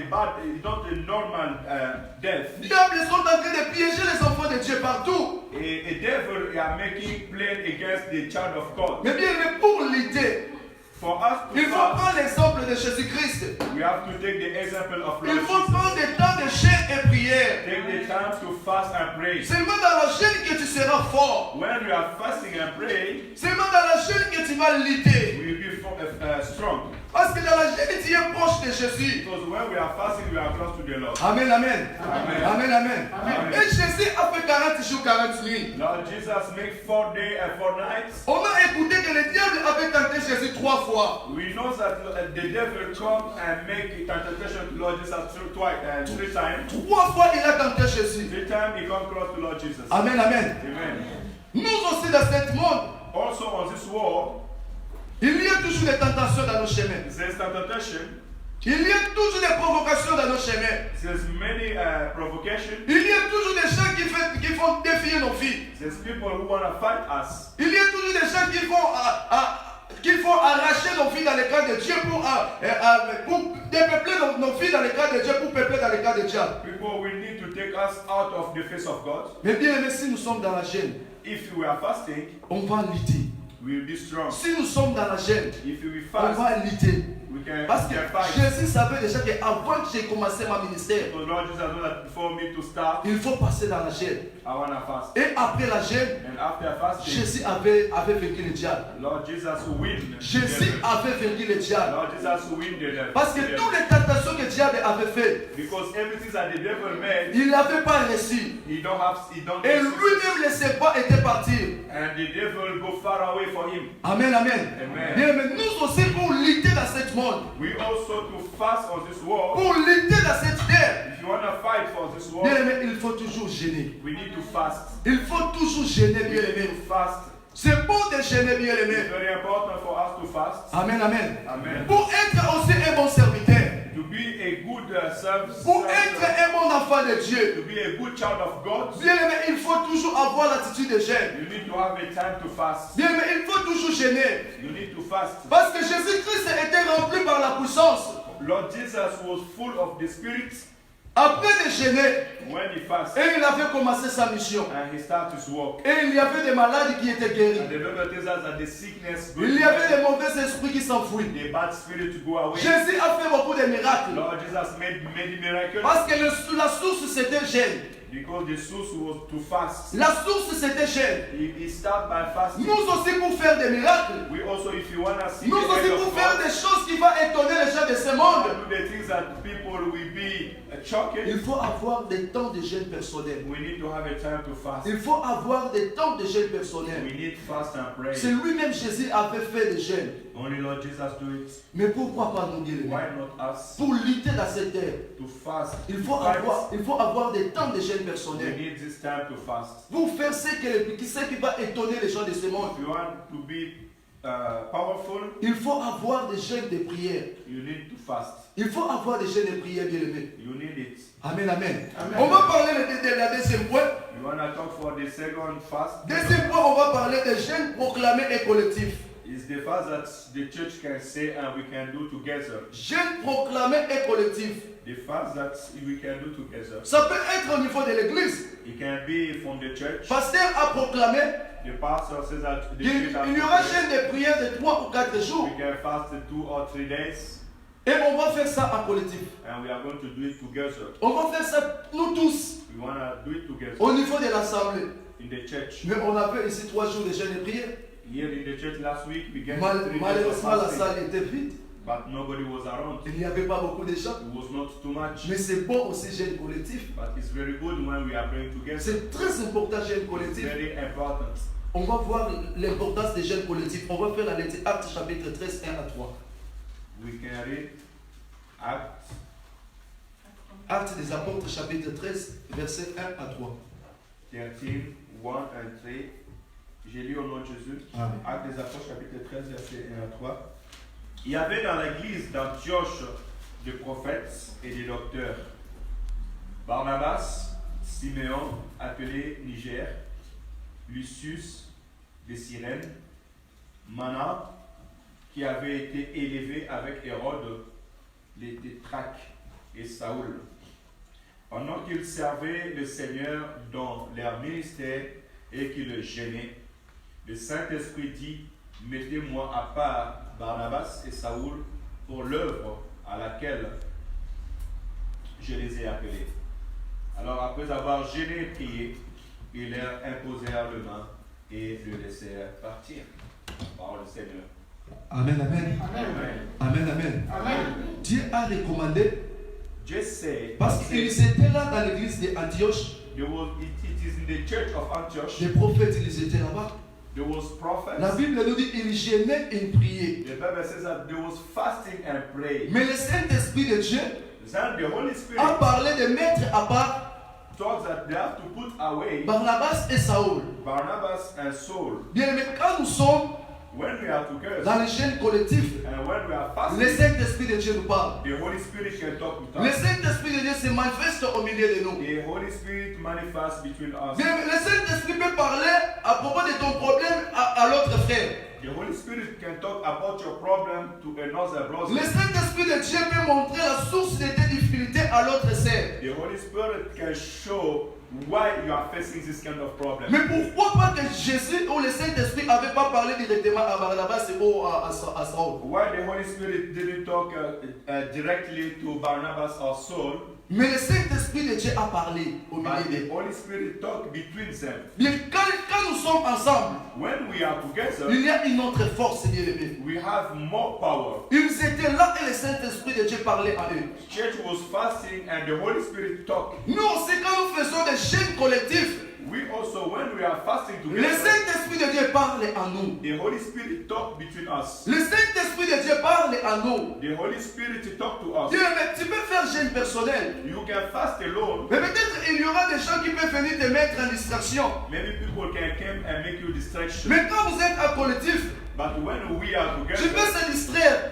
not a normal death. Les diables sont en train de piéger les enfants de Dieu partout. A devil are making plan against the child of God. Mais bien, mais pour lutter, For us to il faut fast, prendre l'exemple de Jésus-Christ. we have to take the example of Il Lord faut Jesus. prendre des temps de chaîne et prière. Take the time to fast and pray. Seulement dans la chaîne que tu seras fort. When you are fasting and praying, Seulement dans la chaîne que tu vas lutter. we will be strong. Parce que dans la chaîne, tu es proche de Jésus. Because when we are fasting, we are close to the Lord. Amen, amen. Amen. Amen, amen. Amen. Et Jésus a fait 40 jours, 40 nuits. Lord Jesus make 4 days and 4 nights. On a écouté que le diable avait tenté Jésus 3 fois. We know that the devil come and make a temptation to Lord Jesus 3 times. 3 fois il a tenté Jésus. 3 times he come close to Lord Jesus. Amen, amen. Amen. Nous aussi dans ce monde, Also on this world, il y a toujours des tentations dans nos chemins. there's temptation. Il y a toujours des provocations dans nos chemins. There's many provocation. Il y a toujours des gens qui font défier nos vies. There's people who want to fight us. Il y a toujours des gens qui font arracher nos vies dans le cadre de Dieu pour dépeupler nos vies dans le cadre de Dieu, pour peupler dans le cadre de Dieu. People will need to take us out of the face of God. Mais bien aimé, si nous sommes dans la gêne, If we are fasting, on va lutter. we will be strong. Si nous sommes dans la gêne, If we on fast, va lutter. we can Parce que fight. Jésus savait déjà qu'avant que j'ai commencé ma ministère, So Lord Jesus knows that before me to start, il faut passer dans la gêne. I want to fast. Et après la gêne, And after fasting, Jésus avait vaincu le diable. Lord Jesus win. Jésus avait vaincu le diable. Lord Jesus win the devil. Parce que toutes les tentations que le diable avait faites, Because everything that the devil made, il n'avait pas réussi. he don't Et lui-même ne laissait pas était partir. and the devil go far away for him. Amen, amen. Amen. Bien, mais nous aussi pour lutter dans ce monde, We also to fast on this world. pour lutter dans cette terre, If you want to fight for this bien world, aimé, il faut toujours gêner. we need to fast. Il faut toujours gêner, We bien need aimé. to fast. C'est bon de gêner, bien It's aimé. very important for us to fast. Amen, amen. Amen. Pour être aussi un bon serviteur, To be a good pour être un bon enfant de Dieu, to be a good child of God, bien aimé, il faut toujours avoir l'attitude de gêne. you need to have a time to fast. Bien aimé, il faut toujours gêner. You need to fast. Parce que Jésus-Christ était rempli par la puissance. Lord Jesus was full of the Spirit Après de gêner, when he fasted et il avait commencé sa mission. and he started his work. Et il y avait des malades qui étaient guéris. And the Bible tells us that the sickness Il y avait des mauvais esprits qui s'enfuient. the bad spirit to go away. Jésus a fait beaucoup de miracles. Lord Jesus made many miracles Parce que la source c'était gêne. because the source was to fast. La source c'était gêne. He started by fasting. Nous aussi pour faire des miracles. We also, if you want to see Nous the aussi hand pour of faire God, des choses qui vont étonner les gens de ce monde. do the things that people will be shocking, Il faut avoir des temps de jeûne personnel. we need to have a time to fast. Il faut avoir des temps de jeûne personnel. We need fast and pray. C'est lui-même Jésus avait fait des jeûnes. Only Lord Jesus do it. Mais pourquoi pas nous dire? Why not us Pour lutter dans cette terre, to fast? il faut avoir des temps de jeûne We personnel. need this time to fast. Pour faire ce qui va étonner les gens de ce monde. If you want to be powerful, Il faut avoir des jeûnes de prière. you need to fast. Il faut avoir des jeûnes de prière, bien aimé. You need it. Amen, amen. Amen. On va parler de la deuxième point. You want to talk for the second fast? Deuxième point, on va parler des jeûnes proclamés et collectifs. It's the fast that the church can say and we can do together. Jeûnes proclamés et collectifs. The fast that we can do together. Ça peut être au niveau de l'église. It can be from the church. Pasteur a proclamé The pastor says that the qu'il church has y aura to jeûne de prière de 3 ou 4 jours. we can fast 2 or 3 days Et on va faire ça en collectif. and we are going to do it together. On va faire ça nous tous. We do it together au niveau de l'assemblée. in the church. Mais on a fait ici 3 jours de jeûne et prière. Here in the church last week, we began 3 days of Malheureusement, la fasting, salle était vide. but nobody was around. Il n'y avait pas beaucoup de gens. It was not too much. Mais c'est bon aussi jeûne collectif. But it's very good when we are praying together. C'est très important jeûne It's collectif. very important. On va voir l'importance des jeûnes collectifs. On va faire la lecture Actes chapitre 13, 1 à 3. We can read Acts Actes des apôtres chapitre 13, versets 1 à 3. 13, 1 and 3. J'ai lu au nom de Jésus. Amen. Actes des Apôtres, chapitre 13, verset 1 à 3. Il y avait dans l'église d'Antioche des prophètes et des docteurs. Barnabas, Siméon, appelé Niger, Lucius de Cyrène, Mana, qui avait été élevé avec Hérode, les tétrarques et Saoul. Pendant qu'ils servaient le Seigneur dans leur ministère et qu'ils le gênaient, le Saint-Esprit dit, mettez-moi à part Barnabas et Saoul pour l'œuvre à laquelle je les ai appelés. Alors après avoir gêné et prié, ils leur imposèrent le main et le laissèrent partir. Parole du Seigneur. Amen, amen. Amen. Amen, amen. Amen. Dieu a recommandé, Just say, parce qu'ils étaient là dans l'église d'Antioche, it is in the church of Antioch. les prophètes, ils étaient là-bas. There was prophets. La Bible nous dit qu'ils gênaient et ils priaient. The Bible says that there was fasting and praying. Mais le Saint-Esprit de Dieu Then the Holy Spirit a parlé de mettre à part talks that they have to put away Barnabas et Saoul. Barnabas and Saul. Bien aimé, quand nous sommes When we are together dans les chaînes collectives, and when we are le fasting, Saint-Esprit de Dieu nous parle. the Holy Spirit can talk with Le us. Saint-Esprit de Dieu se manifeste au milieu de nous. The Holy Spirit manifests between us. Bien aimé, le Saint-Esprit peut parler à propos de ton problème à l'autre frère. The Holy Spirit can talk about your problem to another Le brother. Saint-Esprit de Dieu peut montrer la source de tes difficultés à l'autre sœur. The Holy Spirit can show why you are facing this kind of problem. Mais pourquoi pas que Jésus ou le Saint-Esprit n'avait pas parlé directement à Barnabas et à Saul? Why the Holy Spirit didn't talk directly to Barnabas or Saul, Mais le Saint-Esprit de Dieu a parlé au but milieu the d'eux. Holy Spirit talked between them. Bien, quand nous sommes ensemble, When we are together, il y a une autre force, bien aimé. we have more power. Ils étaient là et le Saint-Esprit de Dieu parlait à eux. Church was fasting and the Holy Spirit talked. Nous aussi, quand nous faisons des chaînes collectives, We also, when we are fasting le together, Saint-Esprit de Dieu parle à nous. the Holy Spirit talked between us. Le Saint-Esprit de Dieu parle à nous. The Holy Spirit talked to us. Dieu, mais tu peux faire jeûne personnel. You can fast alone. Mais peut-être il y aura des gens qui peuvent venir te mettre en distraction. Maybe people can come and make you distraction. Mais quand vous êtes en collectif, But when we are tu together, peux se distraire.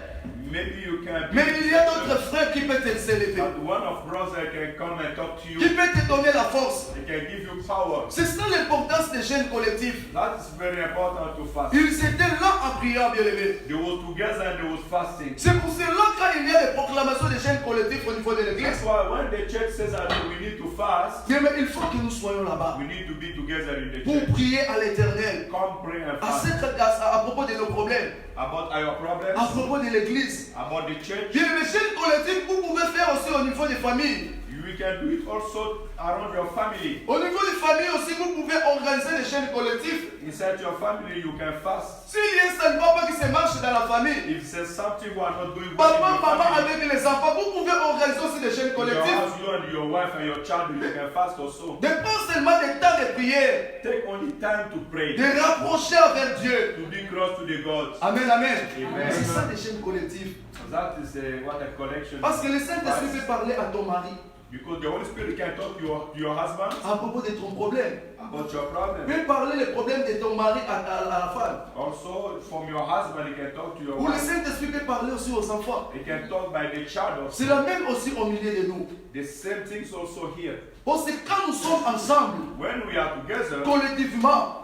maybe you can. Mais il y a d'autres frères qui peuvent te s'élever, But one of brothers can come and talk to qui you. peuvent te donner la force. They can give you power. C'est ça l'importance des jeûnes collectifs. That is very important to fast. Ils étaient là en priant, bien aimé. They were together and they was fasting. C'est pour cela quand il y a des proclamations de jeûnes collectifs au niveau de That's l'église, why when the church says that we need to fast, bien, mais il faut que nous soyons là-bas we need to be together in the pour church. prier à l'Éternel Come pray and à, fast à propos de nos problèmes, about our à problems, propos de l'église. about the church. Bien, mais jeûnes collectifs, vous pouvez faire aussi au niveau des familles. We can do it also around your family. Au niveau des familles aussi, vous pouvez organiser des chaînes collectifs. Inside your family, you can fast. S'il y a ça ne va pas qui se marche dans la famille, If there's something you are not doing well in papa, your maman family, avec les enfants, vous pouvez organiser aussi des chaînes your collectives. house, you and your wife and your child, you can fast also. Dépend seulement des temps de prière, Take only time to pray, de rapprocher avec Dieu. to be close to the God. Amen, amen. Amen. C'est ça des chaînes collectives. That is what a collection Parce que le Saint-Esprit is. peut parler à ton mari Because the Holy Spirit can talk to your husband à propos de ton problème. about your problem. Peut parler les problèmes de ton mari à la femme. Also, from your husband, he can talk to your Ou le wife. Saint-Esprit peut parler aussi aux enfants. He can talk by the child C'est also. la même aussi au milieu de nous. The same things also here. Parce que quand nous sommes ensemble, When we are together, collectivement,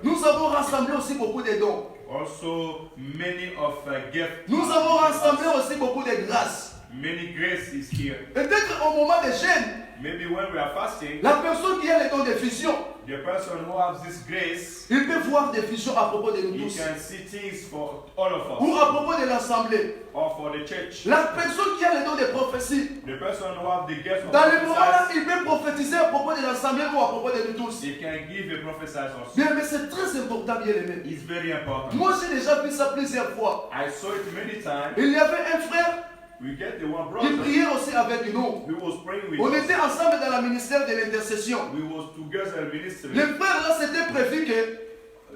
nous avons rassemblé aussi beaucoup de dons. also many of gifts. Nous avons rassemblé aussi beaucoup de grâces. Many grace is here. Peut-être au moment des jeûnes, Maybe when we are fasting, la personne qui a les dons de fusion, the person who has this grace, il peut voir des fusions à propos de nous he tous. can see things for all of us Ou à propos de l'assemblée. or for the church. La personne qui a les dons de prophétie, The person who has the gift of dans les moments là, prophecy, il peut prophétiser à propos de l'assemblée assemblée ou à propos de nous tous. He can give a prophecy also. Bien, mais c'est très important, bien aimé. It's very important. Moi, j'ai déjà vu ça plusieurs fois. I saw it many times. Il y avait un frère We get the one qui brother priait aussi avec nous. who was praying with On us. était ensemble dans le ministère de l'intercession. We was together ministry. Le frère là, c'était prévu que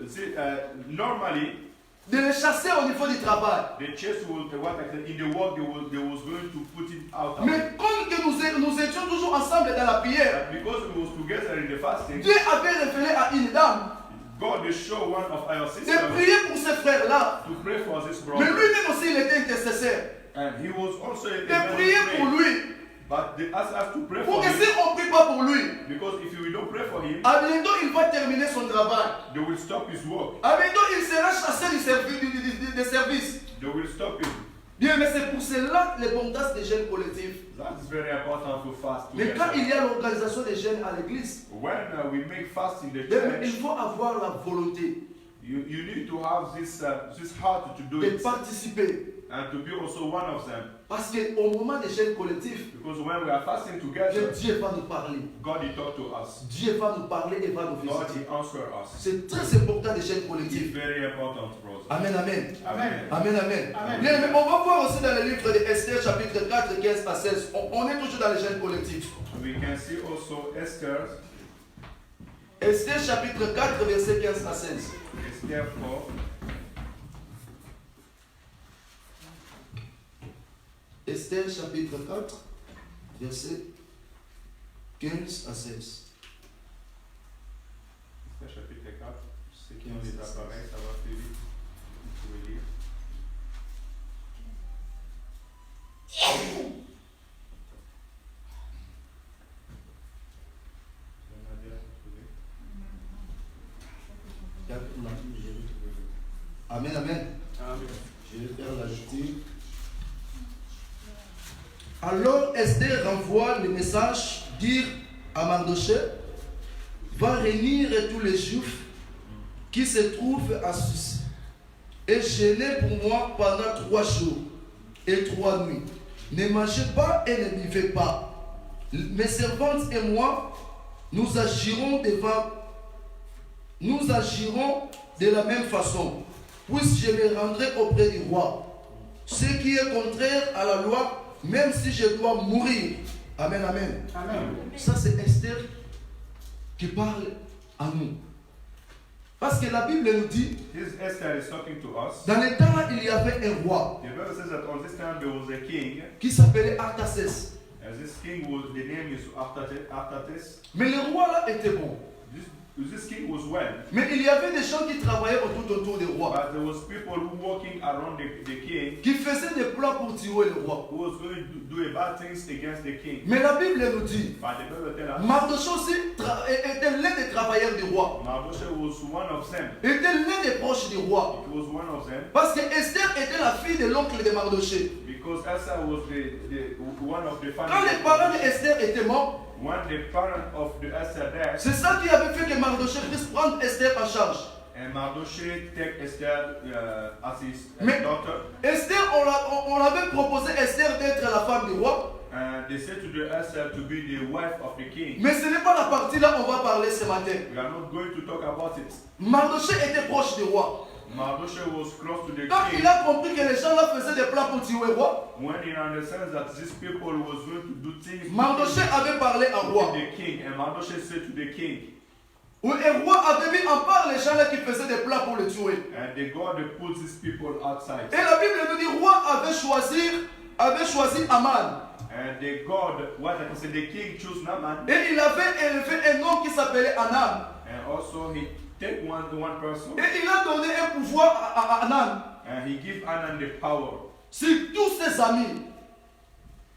See, normally, de les chasser au niveau du travail. the church will, in the work, they was going to put it out. Mais comme que nous étions toujours ensemble dans la prière, But because we was together in the fasting, Dieu avait révélé à une dame God will show one of our de sisters prier pour ce frère-là. to pray for this Mais brother. lui-même aussi, il était intercesseur. And he was also a De man prier who pour prayed. lui. But they asked us to pray Pour for que him si on ne prie pas pour lui, because if we don't pray for him, à bientôt il va terminer son travail. they will stop his work. À bientôt il sera chassé des services. They will stop him. Bien, mais c'est pour cela l'importance des jeunes collectifs. That is very important to fast Mais quand il together. y a l'organisation des jeunes à l'église, When we make fast in the bien, il church, faut avoir la volonté you need to have this heart to do de it participer. and to be also one of them. Parce qu'au moment des jeunes collectifs, Because when we are fasting together, Dieu va nous parler. God will talk to us. Dieu va nous parler et va nous God visiter. will answer us. C'est très important des jeunes It's collectifs. very important, brother. Amen, amen. Amen. Amen, amen. Amen. Bien, mais on va voir aussi dans le livre de Esther, chapitre 4, 15 à 16. On est toujours dans les jeunes collectifs. We can see also Esther, Esther, chapitre 4, verset 15 à 16. Esther 4. Esther, chapitre 4, verset 15 à 16. Esther chapitre 4. Ceux qui ont les appareils, ça va plus vite. Vous pouvez lire. Amen, amen. Je vais faire l'ajouter. Alors Esther renvoie le message, dire à Mardochée, va réunir tous les juifs qui se trouvent à Susse et jeûnez pour moi pendant 3 jours et 3 nuits. Ne mangez pas et ne buvez pas. Mes servantes et moi, nous agirons de la même façon, puisque je me rendrai auprès du roi. Ce qui est contraire à la loi, même si je dois mourir. Amen, amen. Amen. Ça, c'est Esther qui parle à nous. Parce que la Bible nous dit, This Esther is talking to us. dans le temps là, il y avait un roi The Bible says that on this time there was a king. qui s'appelait Artaxerxès. As this king was, the name is Artaxerxes. Mais le roi là était bon. This king was well. Mais il y avait des gens qui travaillaient tout autour du roi, But there was people who walking around the king qui faisaient des plans pour tuer le roi. who was going to do bad things against the king. Mais la Bible nous dit, But the Bible tells us Mardochée aussi était l'un des travailleurs du roi, Mardochée was one of them. était l'un des proches du roi. It was one of them Parce que Esther était la fille de l'oncle de Mardochée. because Esther was the one of the Quand family. les parents d'Esther étaient morts, When the parent of the Esther died, c'est ça qui avait fait que Mardochée puisse prendre Esther en charge. and Mardochée take Esther as his Mais- daughter, Esther, on l'avait proposé Esther d'être la femme du roi. and they said to the Esther to be the wife of the king. Mais ce n'est pas la partie là on va parler ce matin. We are not going to talk about it. Mardochée était proche du roi. Mardochée was close to the Quand king. il a compris que les gens là faisaient des plans pour tuer le roi, When he understands that these people was going to do things Mardochée avait parlé au roi. to the king, and Mardochée said to the king, Où le roi avait mis en part les gens là qui faisaient des plans pour le tuer. and the God put these people outside. Et la Bible nous dit, le roi avait choisi Aman. And the God, what I can say, the king chose Naaman, Et il avait élevé un homme qui s'appelait Anan. and also he take one person, Et il a donné un pouvoir à Anan and he give Anan the power. sur tous ses amis.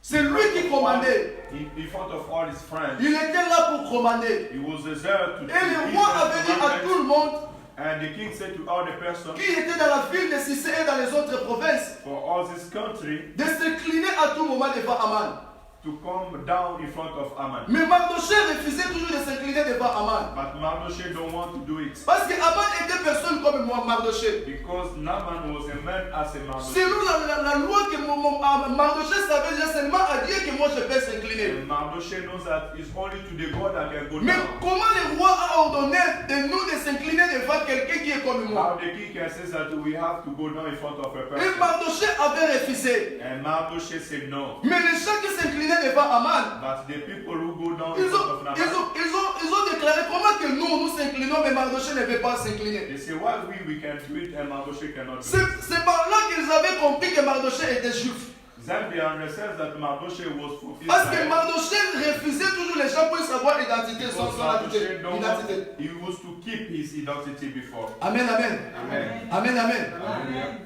C'est lui qui commandait. In front of all his friends. Il était là pour commander. He was there to Et give le roi them avait dit à tout commandments. le monde And the king said to all the persons qui étaient dans la ville de Cicé et dans les autres provinces for all this country de s'incliner à tout moment devant Aman. to come down in front of Haman. Mais Mardochée refusait toujours de s'incliner devant Haman. But Mardochée don't want to do it. Parce que Haman était personne comme moi, Mardochée. Because Naaman was a man as a Mardochée. Selon la loi que Mardochée savait, j'ai seulement à dire que moi je peux s'incliner. And Mardochée knows that it's only to the God that can go Mais down. comment le roi a ordonné de nous de s'incliner devant quelqu'un qui est comme moi? How the king can say that we have to go down in front of a Et person. Mardochée avait refusé. And Mardochée said no. Mais les gens qui s'inclinaient devant Haman, But the people who go down in ils front of Naaman, ont déclaré comment que nous s'inclinons, mais Mardochée ne veut pas s'incliner. they say, why we can do it and Mardochée cannot do it. C'est par là qu'ils avaient compris que Mardochée était juif. Then they understand that Mardochée was from Parce que Israel. Mardochée refusait toujours les gens pour savoir l'identité, son Mardochée identité. he was to keep his identity before. Amen, amen. Amen. Amen, amen. Amen.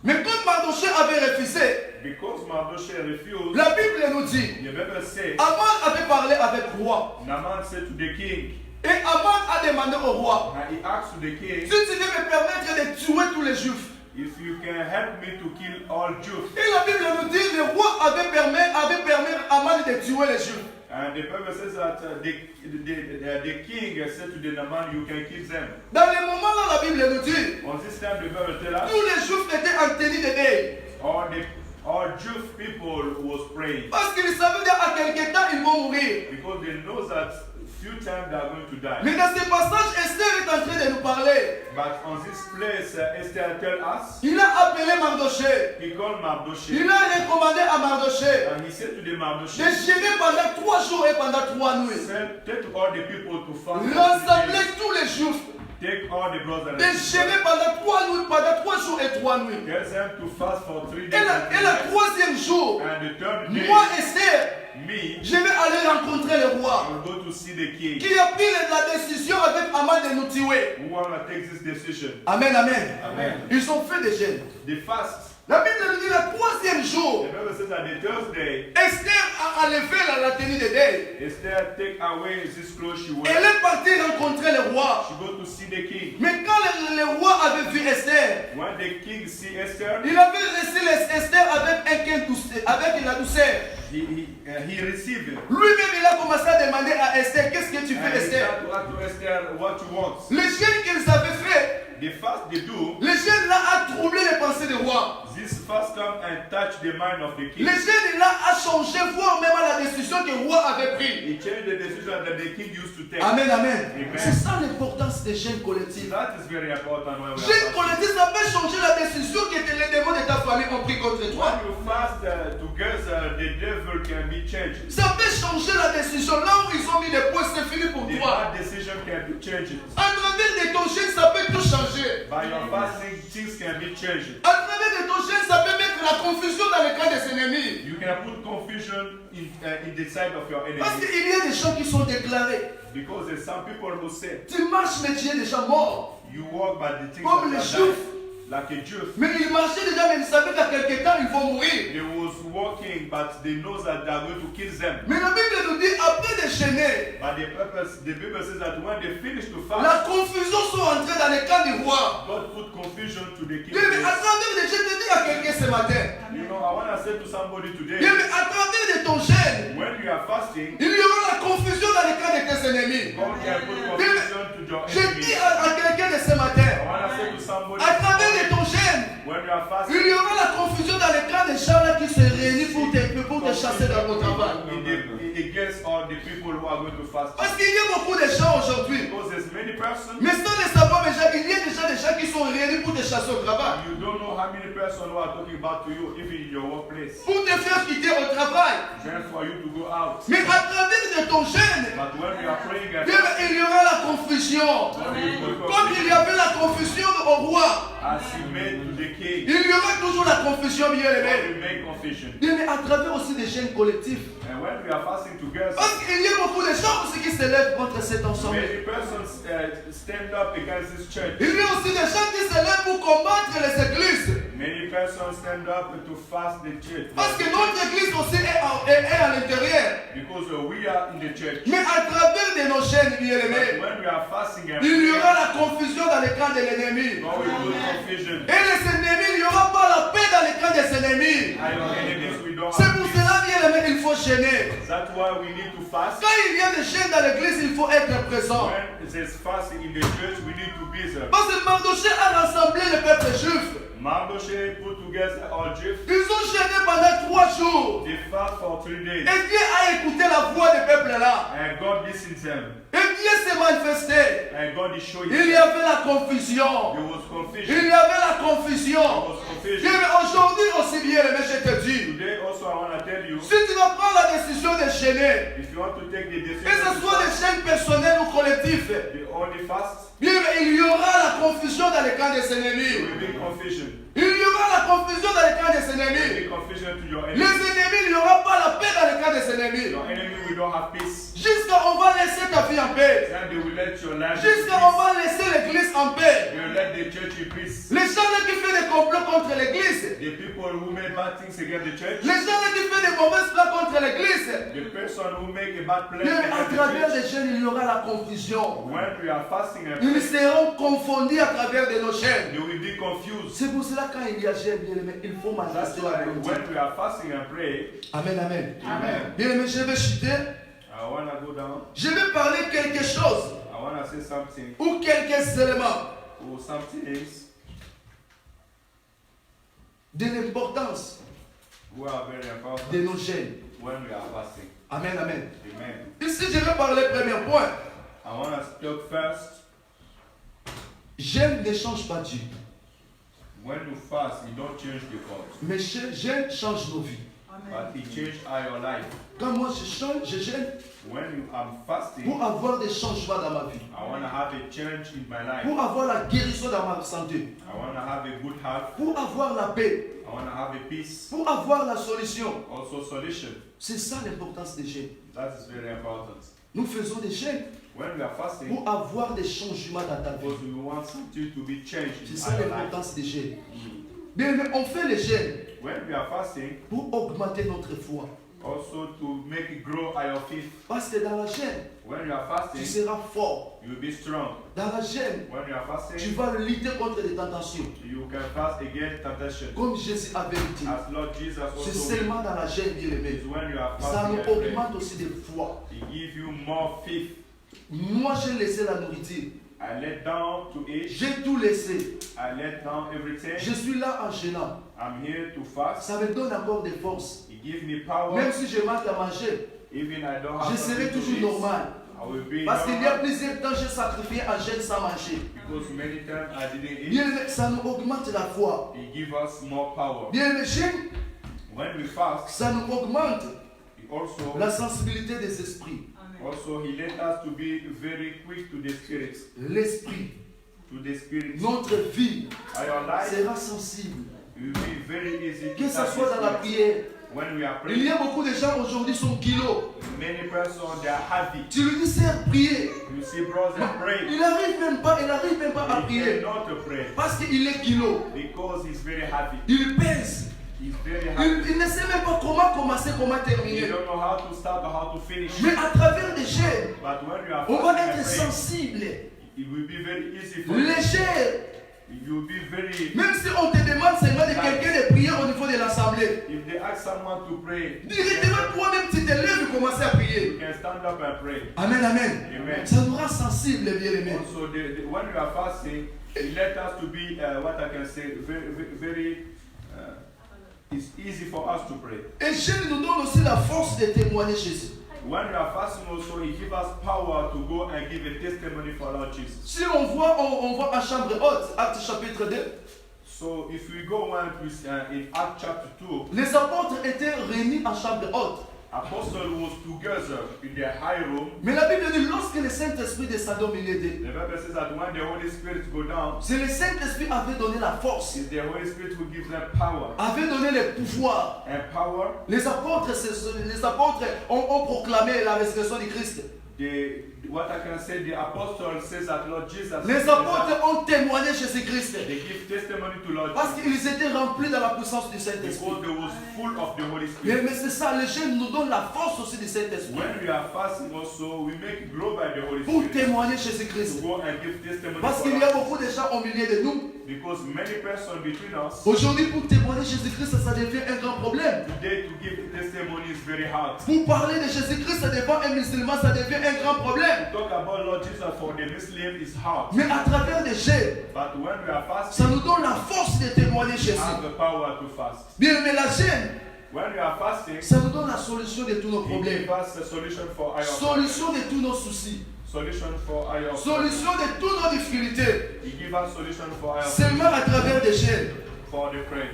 Mais comme Mardochée avait refusé, Because Mardochée refused, la Bible nous dit, the Bible says, Haman avait parlé avec le roi. Naaman said to the king, Et Haman a demandé au roi, and he asked to the si king, tu veux me permettre de tuer tous les juifs. if you can help me to kill all Jews. Et la Bible nous dit, le roi avait permis à Haman de tuer les juifs. And the Bible says that the king said to the Naaman, you can kill them. Dans les moments là, la Bible nous dit, On this time the Bible tells us, tous les juifs étaient en tenue de deuil. all Jewish people was praying. Parce qu'ils savaient qu'à quelque temps, ils vont mourir. Because they know that few times they are going to die. Mais dans ce passage, Esther est en train de nous parler. But on this place, Esther tell us, Il a appelé Mardochée. he called Mardochée. Il a recommandé à Mardochée And he said to the de Mardochée, jeûner pendant 3 jours et pendant 3 nuits. tell to all the people to fast. Rassembler tous les juifs. Take all the brothers and De jeûner pendant 3 nuits, pendant 3 jours et 3 nuits. Tell them to fast for 3 Et days. le troisième jour, And the third day, moi, Esther, me, je vais aller rencontrer le I roi will go to see the king. qui a pris la décision avec Haman de nous tuer. Who want to take this decision? Amen, amen. Amen. Ils ont fait des jeûnes. The fast. La Bible nous dit le troisième The jour, Bible says that the Thursday, Esther a enlevé la tenue de deuil. Esther take away this clothes she Elle wear. est partie rencontrer le roi. She go to see the king. Mais quand le roi avait vu Esther, When the king see Esther, il avait reçu Esther avec la douceur. he received it. Lui-même, il a commencé à demander à Esther, qu'est-ce que tu And fais, he Esther? started to ask to Esther what you want. Le jeûne qu'ils avaient fait, The fast they do, le jeûne là a troublé les pensées du roi. this fast come and touch the mind of the king. Le jeûne là a changé, voire même la décision que le roi avait prise. He changed the decision that the king used to take. Amen, amen. Amen. C'est ça l'importance des jeûnes collectifs. That is very important when we are Jeûne fasting. collectif, ça peut changer la décision que les démons de ta famille ont pris contre toi. When you fast together, the devil can be changed. Ça peut changer la décision. Là où ils ont mis les points, c'est fini pour The toi. bad decision can be changed. À travers de ton jeûne, ça peut tout changer. By your fasting, things can be changed. À travers de ton jeûne, ça peut mettre la confusion dans le camp des ennemis. You can put confusion in the side of your Parce enemy. qu'il y a des gens qui sont déclarés. Because there's some people who say, Tu marches, mais tu es déjà mort. you walk by the things Comme that les are Juifs. died, like a Jew. Mais ils marchaient déjà, mais ils savaient qu'à quelque temps, ils vont mourir. They was walking, but they know that they are going to kill them. Mais la Bible nous dit, après de jeûner, But the Bible says that when they finish to la fast, confusion sont entrées dans le camp du roi. God put confusion to the king. Dieu, mais à travers de jeûne, je dis à quelqu'un ce matin. You know, I want to say to somebody Dieu, today, mais à travers de ton jeûne, when you are fasting, il y aura la confusion dans le camp de tes ennemis. God can put confusion to your Je dis enemies. à quelqu'un de ce matin, I want to say to somebody, à travers de ton jeûne, when you are fasting, il y aura la confusion dans le camp des gens là qui se réunissent pour te chasser dans ton travail. against all the people who are going to fast. Parce qu'il y a beaucoup de gens aujourd'hui. Because there's many persons, Mais sans le savoir déjà, il y a déjà des gens qui sont réunis pour te chasser au travail. you don't know how many persons who are talking about to you, even in your workplace, Pour te faire quitter au travail. just for you to go out. Mais à travers de ton jeûne, But when you are praying and Dieu, il y aura la confusion. God will put Comme il y avait la confusion au roi, as he made to the king, il y aura toujours la confusion, bien God aimé. will make confusion. Dieu, mais à travers aussi des jeûnes collectifs. And when we are fasting together, Parce qu'il y a beaucoup de gens aussi qui se lèvent contre cet ensemble. many persons stand up against this church. Il y a aussi des gens qui se lèvent pour combattre les églises. Many persons stand up to fast the church. Parce que notre église aussi est à l'intérieur. Because we are in the church. Mais à travers de nos chaînes, bien But aimés, when we are fasting and il y aura praying, la confusion dans le camp de l'ennemi. God will put confusion. Et les ennemis, il n'y aura pas la paix paix dans les camps des ennemis. C'est pour cela, bien aimé, il faut jeûner. That's why we need to fast. Quand il y a des jeûnes dans l'église, il faut être présent. When there's fasting in the church, we need to be there. Parce que Mardochée a rassemblé le peuple juif. Mardochée put together all Jews. Ils ont jeûné pendant 3 jours. They fast for 3 days. Et Dieu a écouté la voix du peuple là. And God listened to them. Et Dieu s'est manifesté. And God is showing Il y avait la confusion. There was confusion. Il y avait la There confusion. was confusion. Mais aujourd'hui aussi bien, mais je te dis, Today also I want to tell you, si tu vas prendre la décision de jeûner, if you want to take the decision, que ce soit des chaînes personnelles ou collectives, the only fast, bien, il y aura la confusion dans les camps des there ennemis. will be confusion. Il y aura la confusion dans les camps des There will ennemis. be confusion to your Les enemy. ennemis, il n'y aura pas la paix dans les camps des ennemis. Your enemy will not have peace. Jusqu'à on va laisser ta vie en paix. Then they will let your life in Jusqu'à peace. on va laisser l'église en paix. They will let the church in peace. Les gens là qui font des complots contre l'église, The people who make bad things against the church, les gens là qui font des mauvaises plans contre l'église, the person who make a bad plan mais à against travers the les jeunes, il y aura la confusion. church, when we are fasting and Ils praying, seront confondus à travers de nos chaînes. they will be confused. C'est pour cela quand il y a jeûne, bien aimé, il faut That's manifester la why volonté. when we are fasting and praying, Amen, amen. Amen. Bien aimé, je vais chuter. I want to go down. Je vais parler quelque chose I want to say something ou quelques éléments or some things de l'importance who are very important de nos jeûnes. when we are fasting. Amen, amen. Amen. Ici, je vais parler premier point. I want to talk first. Jeûne ne change pas Dieu, When you fast, you don't change the God, mais jeûne change nos vies. but it changes your life. Quand moi je jeûne When I'm fasting, pour avoir des changements dans ma vie, I want to have a change in my life. pour avoir la guérison dans ma santé, I want to have a good heart. pour avoir la paix, I want to have a peace. pour avoir la solution. Also solution. C'est ça l'importance des jeûnes. That is very important. Nous faisons des jeûnes When we are fasting, pour avoir des changements dans ta vie. because we want something to be changed C'est in ça our life. l'importance des jeûnes. Bien, mais on fait les jeûnes When we are fasting, pour augmenter notre foi. also to make it grow your faith. Parce que dans la jeûne, When you are tu fasting, seras fort. you will be strong. Dans la jeûne, When you are tu fasting, vas lutter contre les tentations. you can fast against temptation. Comme Jésus avait dit. As Lord Jesus C'est also seulement dans la jeûne, bien aimé. is when you are Ça fasting nous and praying, augmente aussi de foi. He give you more faith. Moi, j'ai laissé la nourriture. I let down to eat. J'ai tout laissé. I let down everything. Je suis là en jeûnant. I'm here to fast. Ça me donne encore des forces. He give me power. Même si je manque à manger, Even I don't have je serai something to toujours eat, normal. I will be Parce qu'il y a normal. plusieurs temps, j'ai sacrifié en jeûne sans manger. Because many times I didn't eat. Bien aimé, ça nous augmente la foi. He give us more power. Bien aimé, jeûne, When we fast, ça nous augmente he also la sensibilité des esprits. he let us to be very quick to the spirit. L'esprit, To the spirit. notre vie Our life sera sensible. will be very easy Que to ce touch soit the dans la spirit. prière. When we are Il y praying, a beaucoup de gens aujourd'hui qui sont kilos. many persons they are heavy. Tu lui dis, Seigneur, prier. You see brothers pray. Il n'arrive même pas à He prier. cannot pray Parce qu'il est kilo. because he's very heavy. Il pèse. He's very heavy. Il ne sait même pas comment commencer, comment You terminer. don't know how to start or how to finish. Mais à travers les jeûnes, But when you are on va fasting être and praying, sensible, it will be very easy for you. léger. You will be very. Même si on te demande seulement de quelqu'un de prier au niveau de l'assemblée, If they ask someone to pray, directement toi-même tu te lèves et commences à you prier. can stand up and pray. Amen, amen. Amen. Ça nous rend sensible, bien aimé. Also, when we are fasting, it let us to be what I can say very. It's easy for us to pray. Et jeûne nous donne aussi la force de témoigner Jésus. When we are fasting, also, it gives us power to go and give a testimony for Lord Jesus. Si on voit en chambre haute, Actes chapitre 2, So, if we go on in Acts chapter 2, les apôtres étaient réunis en chambre haute. Apostles was together in their high room. Mais la Bible dit lorsque le Saint-Esprit descendait au milieu d'eux, The Bible says that when the Holy Spirit go down, c'est le Saint-Esprit avait donné la force, it's the Holy Spirit who gives them power. avait donné le pouvoir. And power, Les apôtres ont proclamé la résurrection du Christ. what I can say, the apostle says that Lord Jesus. Les apôtres ont témoigné Jésus-Christ. They give testimony to Lord Parce Jesus. qu'ils étaient remplis dans la puissance du Saint-Esprit. Because they was full of the Holy Spirit. Mais c'est ça, les jeunes nous donnent la force aussi du Saint-Esprit. When we are fasting also, we make grow by the Holy Pour Spirit. témoigner To Jésus-Christ. go and give testimony. Parce for qu'il y a us. beaucoup de gens au milieu de nous. Because many persons between us. Aujourd'hui, pour témoigner Jésus-Christ, ça devient un grand problème. Today to give testimony is very hard. Pour parler de Jésus-Christ devant un musulman, ça devient un grand problème. To talk about Lord Jesus for the Muslim is hard. Mais à travers des jeûnes, But when we are ça fasting, nous donne la force de témoigner we Jésus. have the power to fast. Bien, mais la jeûne, When we are fasting, ça nous donne la solution de tous nos He problèmes. gives us a solution for our Solution de tous nos soucis. solution for our Solution de toutes nos difficultés. He gives us solution for our Seulement à travers des jeûnes. for the prayer.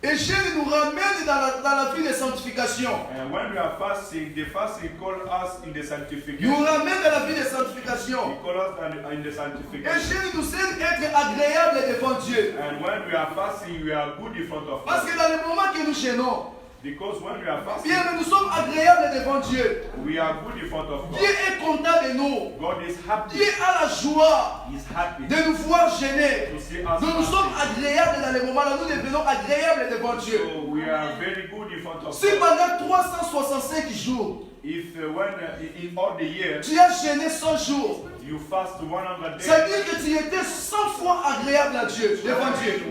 Et jeûne nous ramène dans la vie de sanctification. And when we are fasting, the fasting call us in the sanctification. Nous ramène dans la vie de sanctification. He call us in the Et sanctification. jeûne nous aide à être agréable devant Dieu. And when we are fasting, we are good in front of Parce God. que dans le moment que nous jeûnons, Because when we are fasting, bien, nous sommes agréables devant Dieu. we are good in front of Dieu God. est content de nous. God is happy. Dieu a la joie He's happy de nous voir gêner. to see us Nous sommes fasting. agréables dans les moments là, nous devenons agréables devant Dieu. So we are very good in front of Si God. pendant 365 jours, If in all the year tu as gêné 100 jours, you fast 100 days, ça veut dire que tu étais 100 fois agréable à Dieu, devant Dieu. 100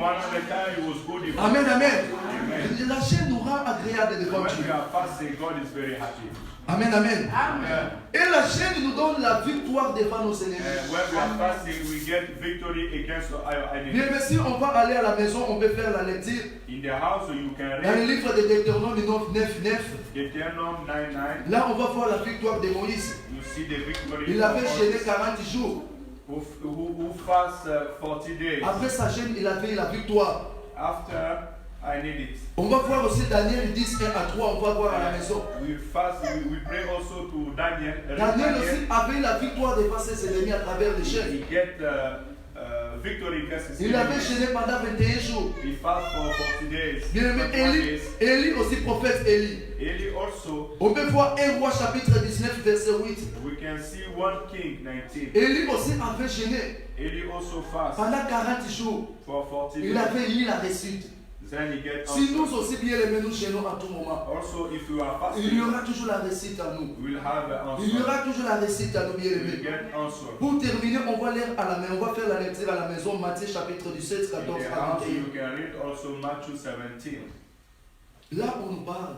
times it was good in front Amen, of amen. Amen. La chaîne nous rend agréable devant When Dieu. we are fasting, God is very happy. Amen, amen. Amen. Et la chaîne nous donne la victoire devant nos ennemis. And when we are fasting, we get victory against our Bien, enemies. mais si on va aller à la maison, on peut faire la lecture In the house, you can dans le read livre de Deutéronome 9:9. Deuteronomy 9:9. Là, on va voir la victoire de Moïse. You see the victory. Il avait of gêné us 40 jours. who fast 40 days. Après sa gêne, il avait la victoire. After I need it. On va voir aussi Daniel 10, 1-3. On va voir à la maison. We fast. We pray also to Daniel. Daniel aussi avait la victoire devant ses ennemis à travers les chaînes. He get victory against his Il avait enemies. gêné pendant 21 jours. He fast for 40 days. Bien aimé, 41 Élie, days. Élie aussi, prophète Élie. Eli also, On peut voir 1 roi chapitre 19, verset 8. we can see 1 King 19. Élie aussi avait gêné Eli also fast pendant 40 jours. for 40 Il days. avait eu la réussite. Then he get Si nous answer. aussi bien aimés, nous gênons à tout moment. Also, if you are Il y fasting, aura toujours la réussite à nous. we will have an Il y answer. aura toujours la réussite à nous, bien We will aimés. get answer. Pour terminer, on va lire à la main, on va faire la lecture à la maison, Matthieu chapitre 17, In 14 the à house, 21. you can read also Matthew 17. Là, on nous parle,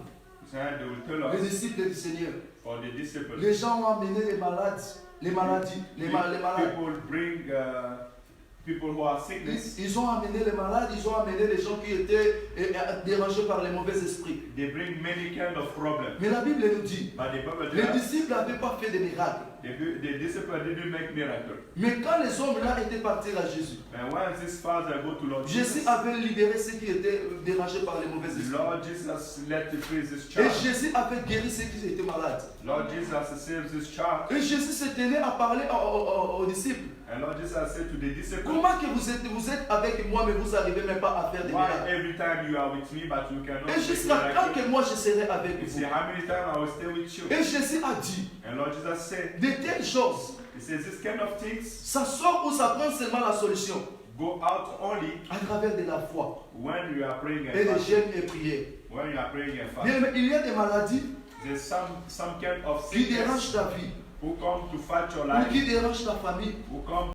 Then they will tell les us disciples du Seigneur. for the disciples. Les gens ont amené les malades, les maladies, les malades. People bring people who are sickness. Ils ont amené les malades, ils ont amené les gens qui étaient dérangés par les mauvais esprits. They bring many kind of problems. Mais la Bible nous dit, But the Bible les tells us disciples n'avaient pas fait de miracles. the disciples didn't make miracle. Mais quand les hommes là étaient partis à Jésus, And when this father go to Lord Jésus Jesus, avait libéré ceux qui étaient dérangés par les mauvais esprits. Lord Jesus let the free this Et child. Jésus avait guéri ceux qui étaient malades. Lord Jesus saves this child. Et Jésus se tenait à parler aux disciples. And Lord Jesus said to the disciples, Comment que vous êtes avec moi, mais vous n'arrivez même pas à faire des why miracles? every time you are with me, but you cannot Et make jusqu'à quand miracle? que moi je serai avec He vous? said, how many times I will stay with you? Et Jésus a dit, And Lord Jesus said, de telles choses, he says, this kind of things ça sort ou ça prend seulement la solution go out only à travers de la foi when you are praying et and des fasting. jeûnes et prières. When you are praying and Bien, fasting. mais il y a des maladies There's some kind of qui sickness dérangent ta vie who come to fight your ou life, qui dérangent ta famille. who come